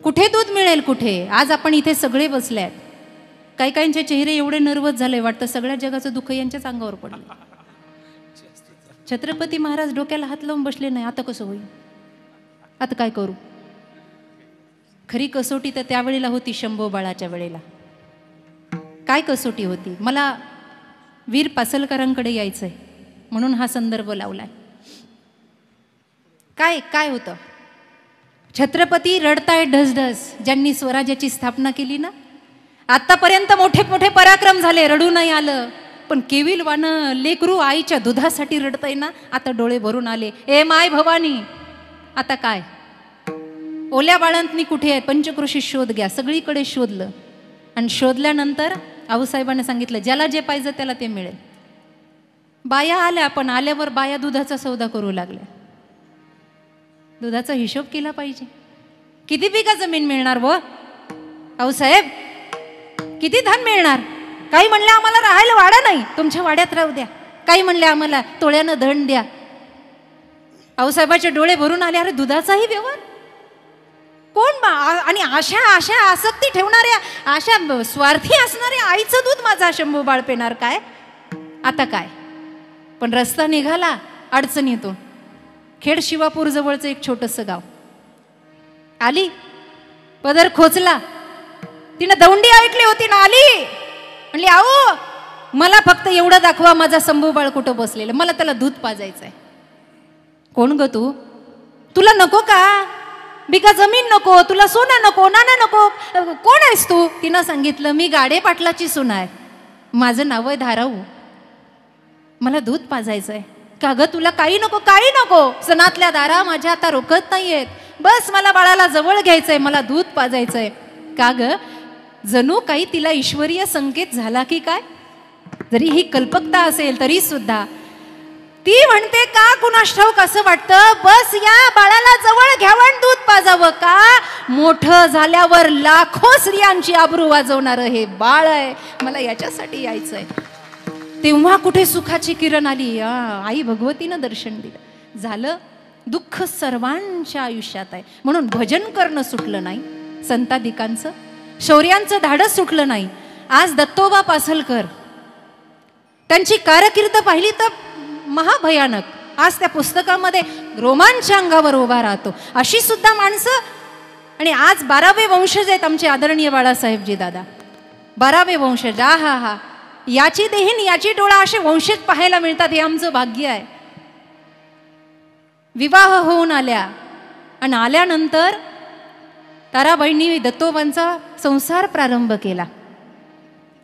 कुठे दूध मिळेल कुठे? आज आपण इथे सगळे बसले आहेत. काही काहींचे चेहरे एवढे नर्वस झाले, वाटतं सगळ्या जगाचं दुःख यांच्याच अंगावर पडलं. छत्रपती महाराज डोक्याला हात लावून बसले नाही. आता कसं होईल? आता काय करू? खरी कसोटी तर त्यावेळेला होती, शंभो बाळाच्या वेळेला. काय कसोटी होती? मला वीर पासलकरांकडे यायचंय म्हणून हा संदर्भ लावलाय. काय काय होतं? छत्रपती रडताय ढसढस. ज्यांनी स्वराज्याची स्थापना केली ना, आतापर्यंत मोठे मोठे पराक्रम झाले, रडू नाही आलं. पण केविलवानं लेकरू आईच्या दुधासाठी रडतय ना, आता डोळे भरून आले. ए माय भवानी, आता काय? ओल्या बाळंतनी कुठे आहेत? पंचक्रोशी शोध घ्या. सगळीकडे शोधलं आणि शोधल्यानंतर आऊसाहेबांना सांगितलं ज्याला जे पाहिजे त्याला ते मिळेल. बाया आल्या, पण आल्यावर बाया दुधाचा सौदा करू लागल्या. दुधाचा हिशोब केला पाहिजे. किती बिघा जमीन मिळणार व आऊसाहेब? किती धान मिळणार? काही म्हणले आम्हाला राहायला वाडा नाही, तुमच्या वाड्यात राहू द्या. काही म्हणले आम्हाला तोळ्यानं धन द्या. आऊसाहेबाचे डोळे भरून आले. अरे दुधाचाही व्यवहार? कोण? आणि अशा आसक्ती ठेवणाऱ्या, अशा स्वार्थी असणाऱ्या आईचं दूध माझा शंभू बाळ पेणार काय? आता काय? पण रस्ता निघाला अडचणीतून. खेड शिवापूर जवळचं एक छोटंसं गाव. आली, पदर खोचला. तिनं दौंडी ऐकली होती ना, आली म्हणली आओ मला फक्त एवढं दाखवा माझा शंभू बाळ कुठं बसलेलं, मला त्याला दूध पाजायचंय. कोण ग तू? तुला नको का बिका जमीन? नको तुला? सोनं नको? नाणं नको? कोण आहेस तू? तिनं सांगितलं मी गाडे पाटलाची सून आहे, माझं नाव आहे धाराऊ, मला दूध पाजायचंय. का ग तुला काही नको? काही नको. सणातल्या दारा माझ्या आता रोखत नाहीयेत, बस मला बाळाला जवळ घ्यायचंय, मला दूध पाजायचंय. का ग? जणू काही तिला ईश्वरीय संकेत झाला की काय? जरी ही कल्पकता असेल तरी सुद्धा ती म्हणते का कुणास ठाऊक असं वाटतं बस या बाळाला जवळ घ्यावं, दूध पाजावं. का? मोठं झाल्यावर लाखो स्त्रियांची आबरू वाजवणारं हे बाळ आहे, मला याच्यासाठी यायचंय. तेव्हा कुठे सुखाची किरण आली. आई भगवतीनं दर्शन दिलं. झालं दुःख सर्वांच्या आयुष्यात आहे, म्हणून भजन करणं सुटलं नाही. संतादिकांचं शौर्यांचं धाडस सुटलं नाही. आज दत्तोबा पासलकर, त्यांची कारकीर्द पाहिली तर महाभयानक. आज त्या पुस्तकामध्ये रोमांच अंगावर उभा राहतो. अशी सुद्धा माणसं. आणि आज 12वे वंशज आहेत आमचे आदरणीय बाळासाहेबजी दादा. 12वे वंशज. हा हा, याची देहीन याची डोळा असे वंशज पाहायला मिळतात, हे आमचं भाग्य आहे. विवाह होऊन आल्या आणि आल्यानंतर ताराबाईंनी दत्तोबांचा संसार प्रारंभ केला.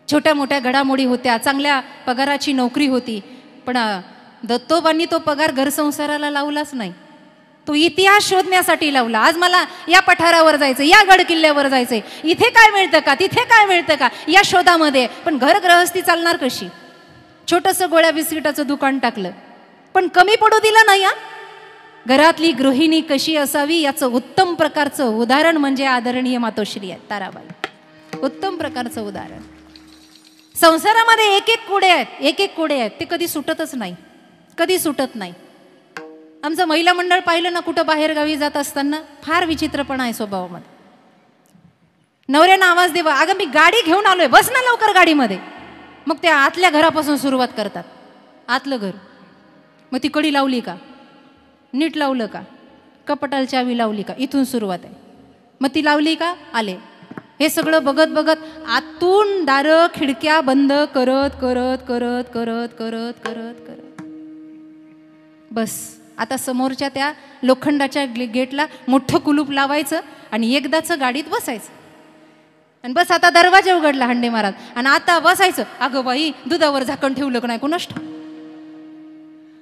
छोट्या मोठ्या घडामोडी होत्या, चांगल्या पगाराची नोकरी होती, पण दत्तोबांनी तो पगार घरसंसाराला लावलाच नाही. तो इतिहास शोधण्यासाठी लावला. आज मला या पठारावर जायचं, या गड किल्ल्यावर जायचंय, इथे काय मिळतं का, तिथे काय मिळतं का, या शोधामध्ये. पण घरगृहस्थी चालणार कशी? छोटंसं गोळ्या बिस्किटाचं दुकान टाकलं, पण कमी पडू दिलं नाही. घरातली गृहिणी कशी असावी याचं उत्तम प्रकारचं उदाहरण म्हणजे आदरणीय मातोश्री आहेत ताराबाई. उत्तम प्रकारचं उदाहरण. संसारामध्ये एक एक कोडे आहेत, ते कधी सुटतच नाही, कधी सुटत नाही. आमचं महिला मंडळ पाहिलं ना, कुठं बाहेर गावी जात असताना फार विचित्रपणा आहे स्वभावामध्ये. नवऱ्यानं आवाज देवा, अगं मी गाडी घेऊन आलोय, बस ना लवकर गाडीमध्ये. मग त्या आतल्या घरापासून सुरुवात करतात. आतलं घर, मग ती कडी लावली का, नीट लावलं का, कपाटाला चावी लावली का, इथून सुरुवात आहे. मग ती लावली का, आले. हे सगळं बघत बघत आतून दारं खिडक्या बंद करत करत करत करत करत करत करत बस. आता समोरच्या त्या लोखंडाच्या गेटला मोठं कुलूप लावायचं आणि एकदाचं गाडीत बसायचं. आणि बस आता दरवाजा उघडला हंडे मारत, आणि आता बसायचं. अगं बाई, दुधावर झाकण ठेवलं का नाही कुणास ठाऊक.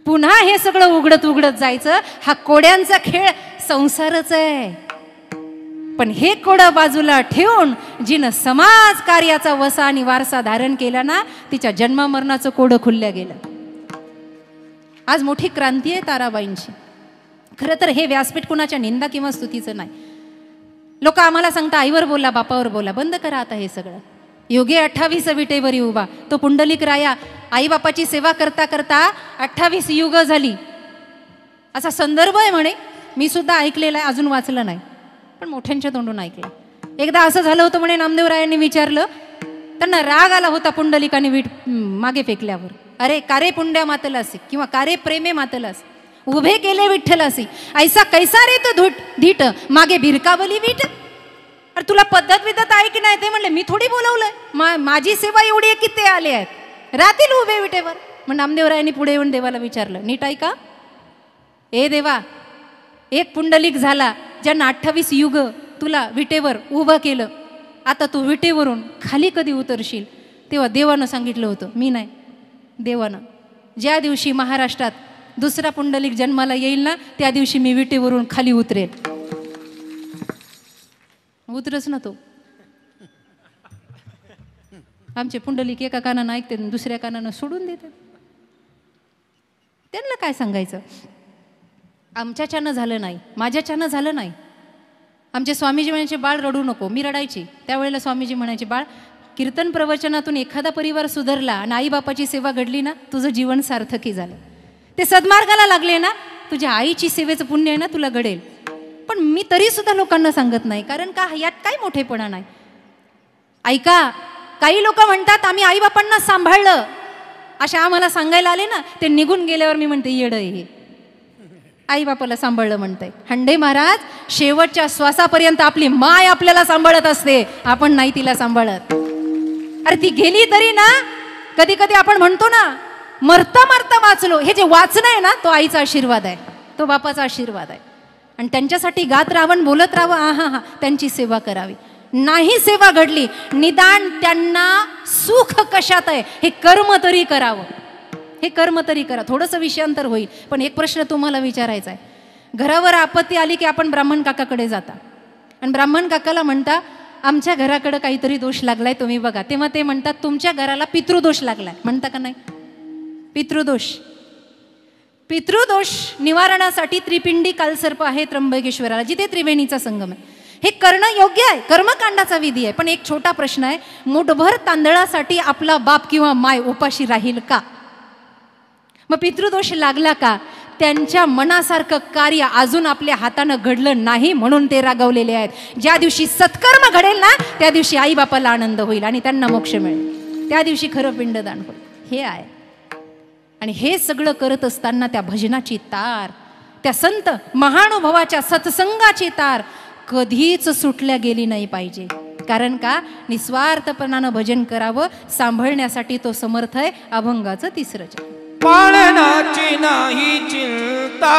पुन्हा हे सगळं उघडत उघडत जायचं. हा कोड्यांचा खेळ संसारच आहे. पण हे कोडं बाजूला ठेवून जिनं समाज कार्याचा वसा आणि वारसा धारण केला ना, तिच्या जन्ममरणाचं कोडं खुलल्या गेलं. आज मोठी क्रांती आहे ताराबाईंची. खरं तर हे व्यासपीठ कुणाच्या निंदा किंवा स्तुतीचं नाही. लोक आम्हाला सांगता आईवर बोला, बापावर बोला. बंद करा आता हे सगळं. योगे 28 विटेवरी उभा. तो पुंडलिक राया आई बापाची सेवा करता करता 28 युग झाली असा संदर्भ आहे म्हणे. मी सुद्धा ऐकलेला आहे, अजून वाचलं नाही, पण मोठ्यांच्या तोंडून ऐकलं. एकदा असं झालं होतं म्हणे, नामदेवरायांनी विचारलं, त्यांना राग आला होता पुंडलिकाने वीट मागे फेकल्यावर. अरे कारे पुंड्या मातलासी किंवा कारे प्रेमे मातलासी, उभे केले विठ्ठलासी, ऐसा कैसा रे तो धीट मागे भिरकावली वीट. अरे तुला पद्धत विद्धत आहे की नाही ते म्हणले. मी थोडी बोलवलंय, माझी सेवा एवढी आहे की ते आले आहेत, राहतील उभे विटेवर. मग नामदेवरायांनी पुढे येऊन देवाला विचारलं, नीट ऐका, ए देवा, एक पुंडलिक झाला ज्यांना 28 युग तुला विटेवर उभं केलं, आता तू विटेवरून खाली कधी उतरशील? तेव्हा देवानं सांगितलं होतं, मी नाही, देवानं, ज्या दिवशी महाराष्ट्रात दुसरा पुंडलिक जन्माला येईल ना, त्या दिवशी मी विटेवरून खाली उतरेल. उतरच ना तो. आमचे पुंडलिक एका कानानं ऐकते, दुसऱ्या कानानं सोडून देतात. त्यांना काय सांगायचं? आमच्याच्यानं झालं नाही, माझ्याच्यानं झालं नाही. आमचे स्वामीजी म्हणायचे, बाळ रडू नको. मी रडायची त्यावेळेला. स्वामीजी म्हणायचे, बाळ, कीर्तन प्रवचनातून एखादा परिवार सुधारला आणि आईबापाची सेवा घडली ना, तुझं जीवन सार्थकी झालं. ते सद्मार्गाला लागले ना, तुझ्या आईची सेवेचं पुण्य आहे ना, तुला घडेल. पण मी तरी सुद्धा लोकांना सांगत नाही, कारण का, यात काही मोठेपणा नाही. ऐका, काही लोक म्हणतात आम्ही आईबापांना सांभाळलं, अशा आम्हाला सांगायला आले ना, ते निघून गेल्यावर मी म्हणते, येडं हे आई बापाला सांभाळलं म्हणतंय. हंडे महाराज शेवटच्या श्वासापर्यंत आपली माय आपल्याला सांभाळत असते, आपण नाही तिला सांभाळत. अरे ती गेली तरी ना, कधी कधी आपण म्हणतो ना, मरता मरता वाचलो. हे जे वाचणं आहे ना, तो आईचा आशीर्वाद आहे, तो बापाचा आशीर्वाद आहे. आणि त्यांच्यासाठी गात रावण बोलत राहावं, हा हा, त्यांची सेवा करावी. नाही सेवा घडली, निदान त्यांना सुख कशात आहे हे कर्म तरी करावं, हे कर्म तरी करा. थोडंसं विषयांतर होईल, पण एक प्रश्न तुम्हाला विचारायचा आहे. घरावर आपत्ती आली की आपण ब्राह्मण काकाकडे जाता आणि ब्राह्मण काकाला म्हणता, आमच्या घराकडे काहीतरी दोष लागलाय, तुम्ही बघा. तेव्हा ते म्हणतात, तुमच्या घराला पितृदोष लागलाय. म्हणता का नाही? पितृदोष, पितृदोष निवारणासाठी त्रिपिंडी कालसर्प आहे त्र्यंबकेश्वराला, जिथे त्रिवेणीचा संगम आहे. हे करणं योग्य आहे, कर्मकांडाचा विधी आहे. पण एक छोटा प्रश्न आहे, मुठभर तांदळासाठी आपला बाप किंवा माय उपाशी राहील का? मग पितृदोष लागला का? त्यांच्या मनासारखं कार्य अजून आपल्या हातानं घडलं नाही म्हणून ते रागवलेले आहेत. ज्या दिवशी सत्कर्म घडेल ना, त्या दिवशी आई बापाला आनंद होईल आणि त्यांना मोक्ष मिळेल. त्या दिवशी खरं पिंडदान होईल. हे आहे. आणि हे सगळं करत असताना त्या भजनाची तार, त्या संत महानुभवाच्या सत्संगाची तार कधीच सुटल्या गेली नाही पाहिजे. कारण का, निस्वार्थपणानं भजन करावं, सांभाळण्यासाठी तो समर्थ आहे. अभंगाचं तिसरं चरण. पाळण्याची नाही चिंता,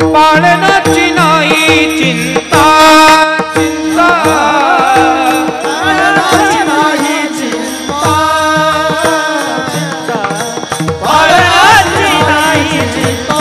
पाळण्याची नाही चिंता, चिंता पाळण्याची नाही चिंता, पाळण्याची नाही चिंता.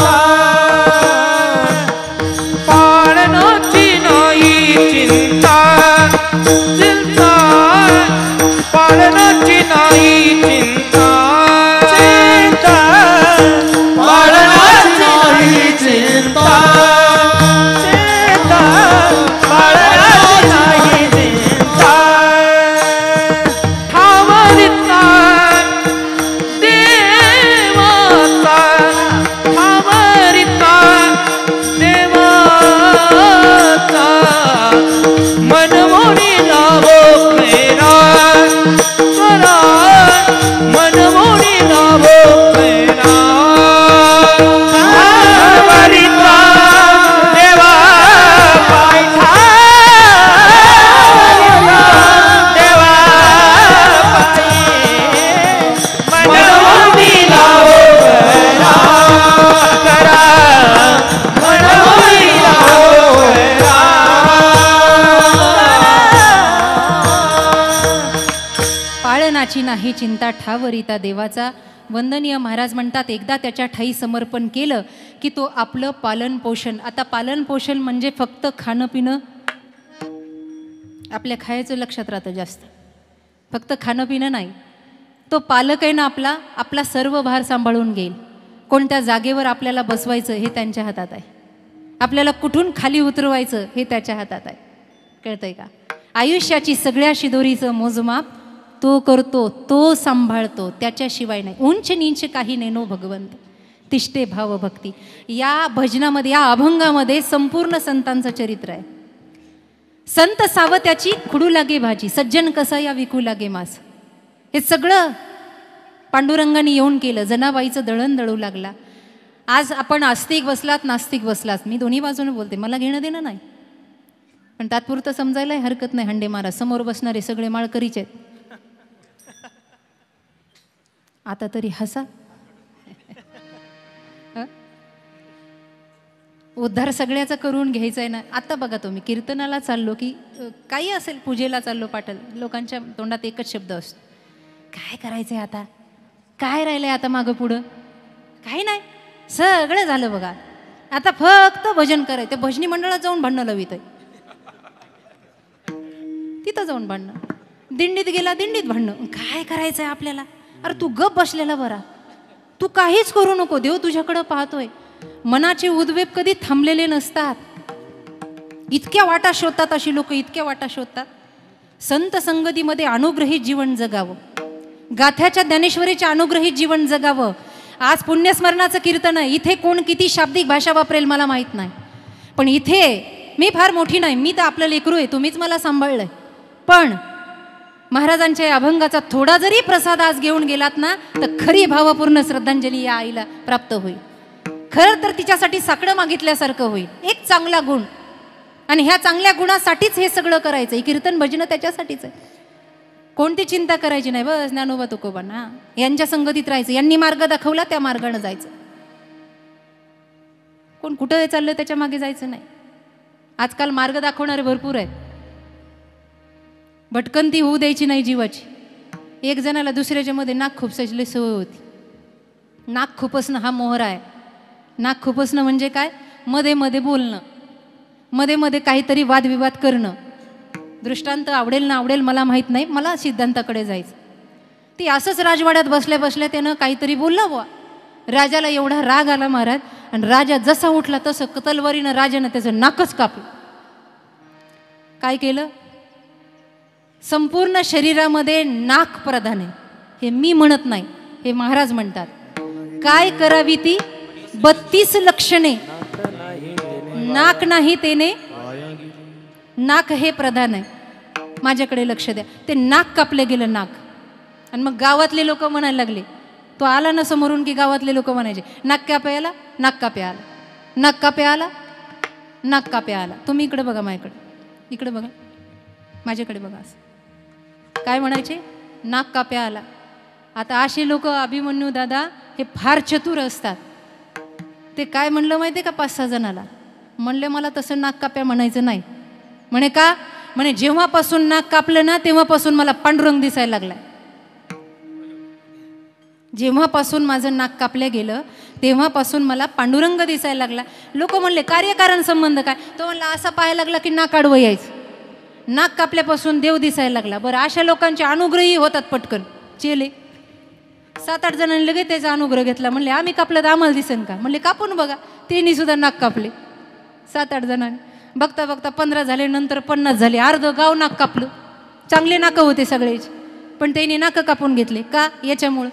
पालनाची नाही चिंता ठावरिता देवाचा. वंदनीय महाराज म्हणतात एकदा त्याच्या ठाई समर्पण केलं की तो आपलं पालन पोषण. आता पालन पोषण म्हणजे फक्त खाणं पिणं, आपल्या खायचं लक्षात राहतं जास्त, फक्त खाणं पिणं नाही. तो पालक आहे ना आपला, आपला सर्व भार सांभाळून घेईल. कोणत्या जागेवर आपल्याला बसवायचं हे त्यांच्या हातात आहे, आपल्याला कुठून खाली उतरवायचं हे त्याच्या हातात आहे. कळतंय का? आयुष्याची सगळ्या शिदोरीचं मोजमाप तो करतो, तो सांभाळतो, त्याच्याशिवाय नाही. उंच नीच काही नेनो भगवंत तिष्ठे भाव भक्ती. या भजनामध्ये, या अभंगामध्ये संपूर्ण संतांचं चरित्र आहे. संत सावत्याची खुडू लागे भाजी, सज्जन कसा या विकू लागे मास. हे सगळं पांडुरंगाने येऊन केलं. जनाबाईचं दळण दळू लागला. आज आपण आस्तिक बसलात नास्तिक बसलात, मी दोन्ही बाजूने बोलते, मला घेणं देणं नाही, पण तात्पुरतं समजायलाही हरकत नाही. हंडे महाराज समोर बसणारे सगळे माळकरीचे आहेत. आता तरी हसा. उद्धार सगळ्याचा करून घ्यायचा आहे ना. आता बघा तुम्ही कीर्तनाला चाललो की काही असेल, पूजेला चाललो पाटल, लोकांच्या तोंडात एकच शब्द असतो, काय करायचंय आता, काय राहिलंय आता मागं पुढं, काही नाही, सगळं झालं बघा, आता फक्त भजन करायचं. त्या भजनी मंडळात जाऊन भांडणं लावित आहे, तिथं जाऊन भांडणं, दिंडीत गेला दिंडीत भांडणं. काय करायचंय आपल्याला? अरे तू गप बसलेला बरा, तू काहीच करू नको, देव तुझ्याकडं पाहतोय. मनाचे उद्वेग कधी थांबलेले नसतात. इतक्या वाटा शोधतात अशी लोक, इतक्या वाटा शोधतात. संत संगतीमध्ये अनुग्रहित जीवन जगावं, गाथ्याच्या ज्ञानेश्वरीच्या अनुग्रहित जीवन जगावं. आज पुण्यस्मरणाचं कीर्तन आहे, इथे कोण किती शाब्दिक भाषा वापरेल मला माहीत नाही, पण इथे मी फार मोठी नाही, मी तर आपलं लेकरू आहे, तुम्हीच मला सांभाळलंय. पण महाराजांच्या अभंगाचा थोडा जरी प्रसाद आज घेऊन गेलात ना, तर खरी भावपूर्ण श्रद्धांजली या आईला प्राप्त होईल. खरं तर तिच्यासाठी साकडं मागितल्यासारखं होईल, एक चांगला गुण. आणि ह्या चांगल्या गुणासाठीच हे सगळं करायचं. हे कीर्तन भजन त्याच्यासाठीच आहे. कोणती चिंता करायची नाही. बस ज्ञानोबा तुकोबांना यांच्या संगतीत राहायचं, यांनी मार्ग दाखवला त्या मार्गाने जायचं. कोण कुठं चाललं त्याच्या मागे जायचं नाही. आजकाल मार्ग दाखवणारे भरपूर आहेत, भटकंती होऊ द्यायची नाही जीवाची. एक जणाला दुसऱ्याच्या मध्ये नाक खुपसायची सवय होती. नाक खुपसणं हा मोहरा आहे. नाक खुपसणं म्हणजे काय? मध्ये मध्ये बोलणं, मध्ये मध्ये काहीतरी वादविवाद करणं. दृष्टांत आवडेल ना आवडेल मला माहीत नाही, मला सिद्धांताकडे जायचं. ती असंच राजवाड्यात बसल्या बसल्या त्यानं काहीतरी बोललं बुवा. राजाला एवढा राग आला महाराज, आणि राजा जसा उठला तसं तलवारीनं राजानं त्याचं नाकच कापलं. काय केलं? संपूर्ण शरीरामध्ये नाक प्रधान आहे. हे मी म्हणत नाही, हे महाराज म्हणतात. काय करावी ती 32 लक्षणे, नाक नाही तेने, नाक हे प्रधान आहे. माझ्याकडे लक्ष द्या. ते नाक कापले गेलं, नाक. आणि मग गावातले लोक म्हणायला लागले, तो आला ना समोरून की गावातले लोक म्हणायचे, नाक कापे आला, नाक कापे आला, नाक कापे आला, नाक कापे आला. तुम्ही इकडे बघा, माझ्याकडे, इकडे बघा, माझ्याकडे बघा. असं काय म्हणायचे? नाक कापे आला. आता असे लोक, अभिमन्यू दादा हे फार चतुर असतात. ते काय म्हणलं माहिती आहे का? 5-6 जणाला म्हणले, मला तसं नाक काप्या म्हणायचं नाही. म्हणे का? म्हणे जेव्हापासून नाक कापलं ना तेव्हापासून मला पांडुरंग दिसायला लागलाय. जेव्हापासून माझं नाक कापलं गेलं तेव्हापासून मला पांडुरंग दिसायला लागला. लोक म्हणले कार्यकारण संबंध काय? तो म्हणला असा पाहायला लागला की नाक आडवं यायचं, नाक कापल्यापासून देव दिसायला लागला. बरं, अशा लोकांचे अनुग्रही होतात पटकन. चेले 7-8 जणांनी लगेच त्याचा अनुग्रह घेतला. म्हणले आम्ही कापलं तर आम्हाला दिसेल का? म्हणले कापून बघा. त्यांनी सुद्धा नाक कापले 7-8 जणांनी. बघता बघता 15 झाले, नंतर 50 झाले, अर्ध गाव नाक कापलं. चांगले नाकं होते सगळेच, पण त्यांनी नाकं कापून घेतले. का? याच्यामुळं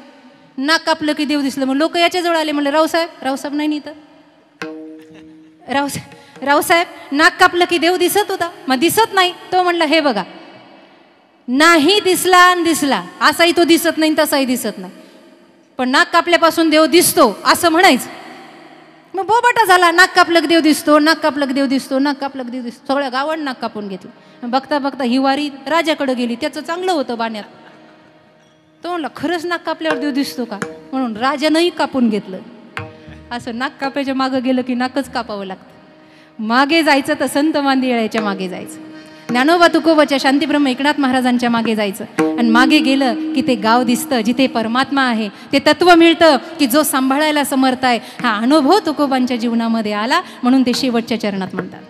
नाक कापलं की देव दिसलं. मग लोक याच्याजवळ आले, म्हणले रावसाहेब नाही तर रावसाहेब नाक कापलं की देव दिसत होता. मग दिसत नाही. तो म्हणला हे बघा, नाही दिसला आणि दिसला, असाही तो दिसत नाही तसाही दिसत नाही, पण नाक कापल्यापासून देव दिसतो असं म्हणायचं. मग बोबाटा झाला. नाक कापलं की देव दिसतो, नाक कापलं की देव दिसतो, नाक कापलं की देव दिसतो. सगळ्या गावात नाक कापून घेतलं. बघता बघता ही वारी राजाकडे गेली. त्याचं चांगलं होतं बाण्यात. तो म्हणला खरंच नाक कापल्यावर देव दिसतो का? म्हणून राजानंही कापून घेतलं. असं नाक कापायच्या मागं गेलं की नाकच कापावं लागतं. मागे जायचं तर संत मांदियाळ्याच्या मागे जायचं. ज्ञानोबा तुकोबाच्या शांतीब्रह्म एकनाथ महाराजांच्या मागे जायचं आणि मागे गेलं की ते गाव दिसतं जिथे परमात्मा आहे, ते तत्व मिळतं की जो सांभाळायला समर्थ आहे. हा अनुभव तुकोबांच्या जीवनामध्ये आला म्हणून ते शेवटच्या चरणात म्हणतात.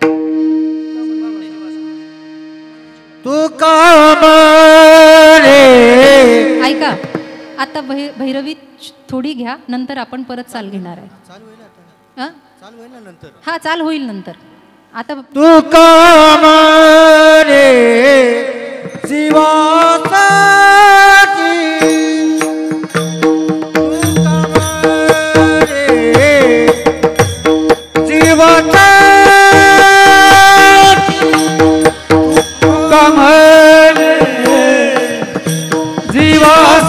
तुका ऐका, आता भैरवी थोडी घ्या, नंतर आपण परत चाल घेणार आहे. हा? हा, चाल होईल नंतर. आता तुका जीवासाठी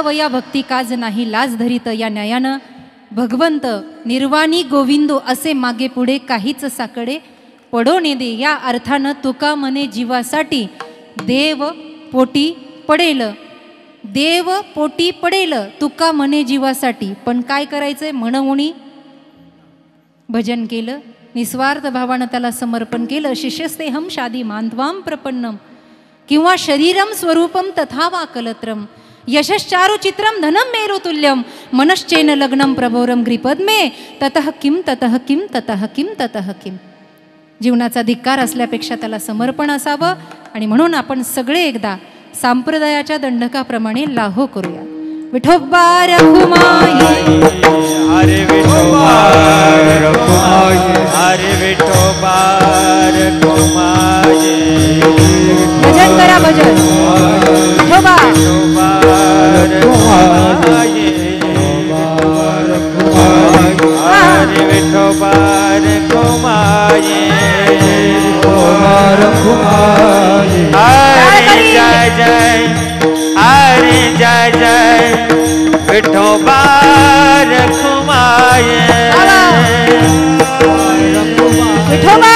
वया भक्ती काज नाही लाज धरित या न्यायानं भगवंत निर्वाणी गोविंदो असे मागे पुढे काहीच साकडे पडोने दे या अर्थानं तुका मने जीवासाठी देव पोटी पडेल, देव पोटी पडेल तुका मने जीवासाठी. पण काय करायचंय? म्हणून भजन केलं, निस्वार्थ भावानं त्याला समर्पण केलं. शिष्यस्तेहम शादी मांत्वाम प्रपन्नम किंवा शरीरम स्वरूपम तथा वा कलत्रम यशश्चारु चित्रम धनम मेरु तुल्यम मनश्चेन लग्नम प्रभोरम ग्रीपद्मे ततः किम ततः किम ततः किम ततः किम. जीवनाचा धिक्कार असल्यापेक्षा त्याला समर्पण असावं. आणि म्हणून आपण सगळे एकदा संप्रदायाच्या दंडकाप्रमाणे लाहो करूया. विठोबा रखुमाई हरे विठोबा रखुमाई, हरे विठोबा रखुमाई. भजन करा, भजन. विठोबा रखुमाई, हरे विठोबा रखुमाई, हरे जय जय, हरे जय जय विठोबा रखुमाई. विठोबा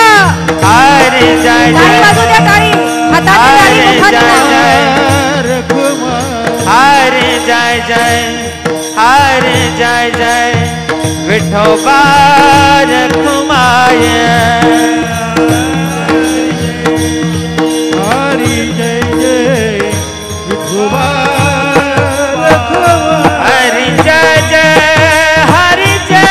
हरे जय जय, हरे जय जय, हरे जय जय, हरे जय जय विठोबा रखुमाई. हरि जय जय विठोबा रखुमाई. हरि जय जय, हरि जय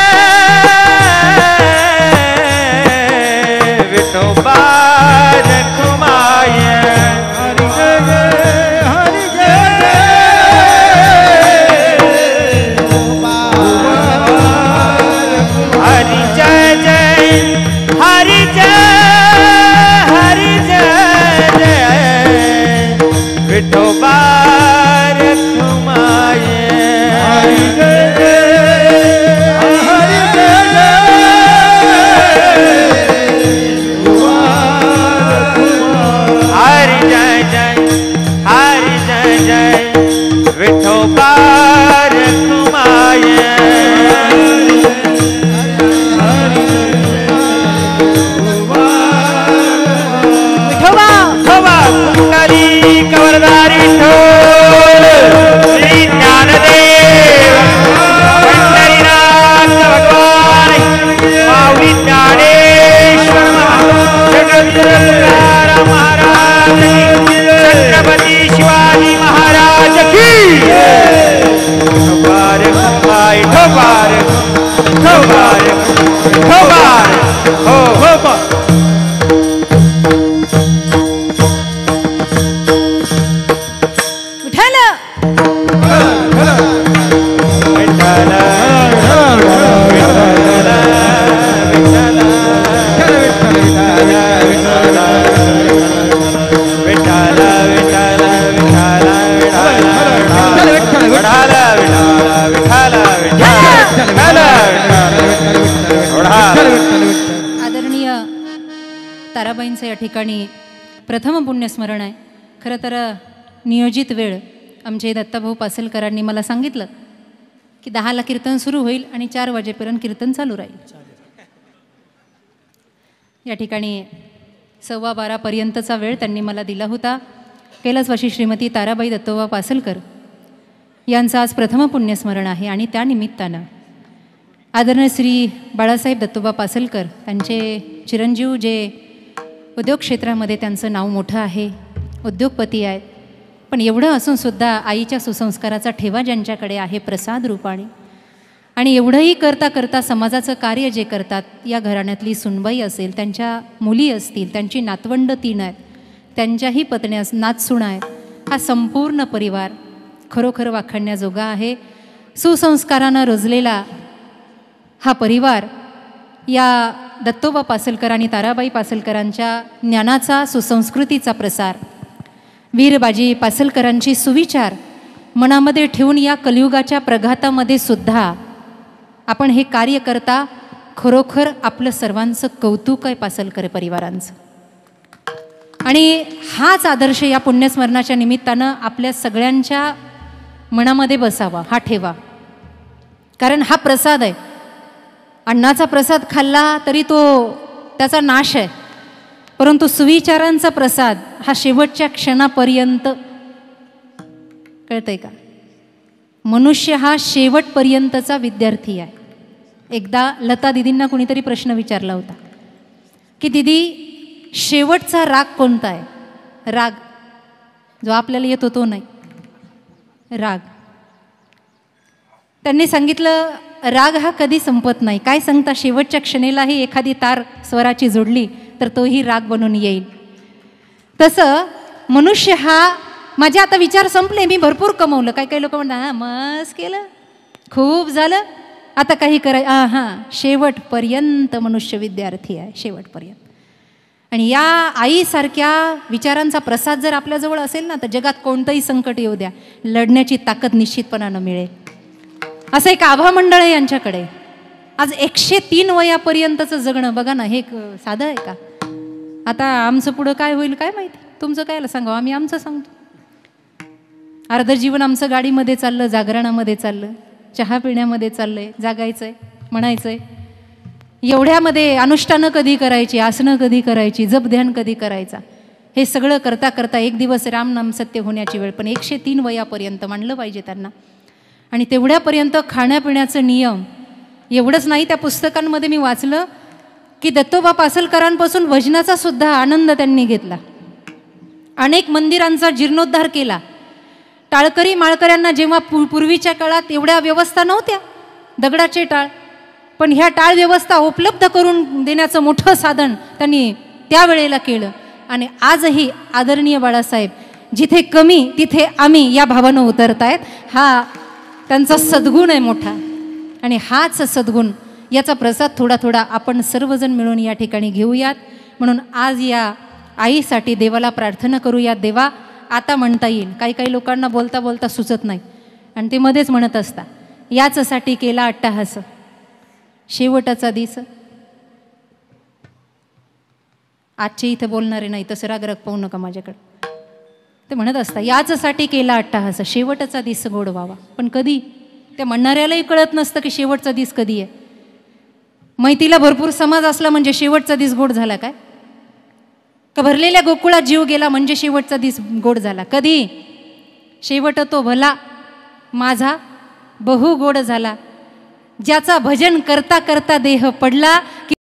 विठोबा रखुमाई. हरि जय जय, हरि जय जय हरि जय जय, विठ्ठल. आदरणीय ताराबाईंचं या ठिकाणी प्रथम पुण्यस्मरण आहे. खरं तर नियोजित वेळ आमचे दत्ताभाऊ पासलकरांनी मला सांगितलं की 10ला कीर्तन सुरू होईल आणि 4 वाजेपर्यंत कीर्तन चालू राहील. या ठिकाणी 11:15पर्यंतचा वेळ त्यांनी मला दिला होता. कैलासवासी श्रीमती ताराबाई दत्तोबा पासलकर यांचं आज प्रथम पुण्यस्मरण आहे आणि त्यानिमित्तानं आदरणीय श्री बाळासाहेब दत्तोबा पासलकर त्यांचे चिरंजीव जे उद्योग क्षेत्रामध्ये त्यांचं नाव मोठं आहे, उद्योगपती आहेत, पण एवढं असूनसुद्धा आईच्या सुसंस्काराचा ठेवा ज्यांच्याकडे आहे प्रसाद रूपाने आणि एवढंही करता करता समाजाचं कार्य जे करतात, या घराण्यातली सुनबाई असेल, त्यांच्या मुली असतील, त्यांची नातवंड 3 आहेत, त्यांच्याही पत्न्या नातसुना आहेत, हा संपूर्ण परिवार खरोखर वाखाणण्याजोगा आहे. सुसंस्कारानं रुजलेला हा परिवार या दत्तोबा पासलकर आणि ताराबाई पासलकरांच्या ज्ञानाचा, सुसंस्कृतीचा प्रसार, वीरबाजी पासलकरांची सुविचार मनामध्ये ठेवून या कलियुगाच्या प्रघातामध्ये सुद्धा आपण हे कार्य करता. खरोखर आपलं सर्वांचं कौतुक आहे पासलकर परिवारांचं. आणि हाच आदर्श या पुण्यस्मरणाच्या निमित्तानं आपल्या सगळ्यांच्या मनामध्ये बसावा, हा ठेवा. कारण हा प्रसाद आहे. अन्नाचा प्रसाद खाल्ला तरी तो त्याचा नाश आहे, परंतु सुविचारांचा प्रसाद हा शेवटच्या क्षणापर्यंत. कळतंय का? मनुष्य हा शेवटपर्यंतचा विद्यार्थी आहे. एकदा लता दिदींना कुणीतरी प्रश्न विचारला होता की दिदी शेवटचा राग कोणता आहे? राग जो आपल्याला येतो तो नाही, राग. त्यांनी सांगितलं राग हा कधी संपत नाही. काय सांगता, शेवटच्या क्षणेलाही एखादी तार स्वराची जोडली तर तोही राग बनून येईल. तसं मनुष्य हा, माझे आता विचार संपले, मी भरपूर कमवलं. काही लोक म्हणतात हां मस्त केलं, खूप झालं, आता काही करायचं. हां, शेवटपर्यंत मनुष्य विद्यार्थी आहे, शेवटपर्यंत. आणि या आईसारख्या विचारांचा प्रसाद जर आपल्याजवळ असेल ना, तर जगात कोणतंही संकट येऊ द्या, लढण्याची ताकद निश्चितपणानं मिळेल. असं एक आभा मंडळ आहे यांच्याकडे. आज 103 वयापर्यंतचं जगणं बघा ना, हे साधं आहे का? आता आमचं पुढं काय होईल काय माहिती, तुमचं कायला सांगावं, आम्ही आमचं सांगतो. अर्ध जीवन आमचं गाडीमध्ये चाललं, जागरणामध्ये चाललं, चहा पिण्यामध्ये चाललंय, जागायचंय, म्हणायचंय. एवढ्यामध्ये अनुष्ठानं कधी करायची, आसनं कधी करायची, जप ध्यान कधी करायचा, हे सगळं करता करता एक दिवस रामनाम सत्य होण्याची वेळ. पण 103 वयापर्यंत मानलं पाहिजे त्यांना. आणि तेवढ्यापर्यंत खाण्यापिण्याचं नियम. एवढंच नाही, त्या पुस्तकांमध्ये मी वाचलं की दत्तोबा पासलकरांपासून भजनाचा सुद्धा आनंद त्यांनी घेतला. अनेक मंदिरांचा जीर्णोद्धार केला. टाळकरी माळकऱ्यांना जेव्हा पूर्वीच्या काळात एवढ्या व्यवस्था नव्हत्या, दगडाचे टाळ, पण ह्या टाळ व्यवस्था उपलब्ध करून देण्याचं मोठं साधन त्यांनी त्यावेळेला केलं. आणि आजही आदरणीय बाळासाहेब जिथे कमी तिथे आम्ही या भावानं उतरतायत. हा त्यांचा सद्गुण आहे मोठा. आणि हाच सद्गुण, याचा प्रसाद थोडा थोडा आपण सर्वजण मिळून या ठिकाणी घेऊयात. म्हणून आज या आईसाठी देवाला प्रार्थना करूयात. देवा, आता म्हणता येईल. काही लोकांना बोलता बोलता सुचत नाही आणि ते मध्येच म्हणत असता, याचसाठी केला अट्टाहास, शेवटाचा दिस. आजचे इथं बोलणारे नाही, तसं राग पाहू नका माझ्याकडे. ते म्हणत असता, याचसाठी केला अट्टाहास, शेवटचा दिस गोड व्हावा. पण कधी? त्या म्हणणाऱ्यालाही कळत नसतं की शेवटचा दिस कधी आहे. मैतीला भरपूर समाज असला म्हणजे शेवटचा दिस गोड झाला काय? का भरलेल्या गोकुळात जीव गेला म्हणजे शेवटचा दिस गोड झाला? कधी? शेवट तो भला माझा बहु गोड झाला, ज्याचा भजन करता करता देह पडला.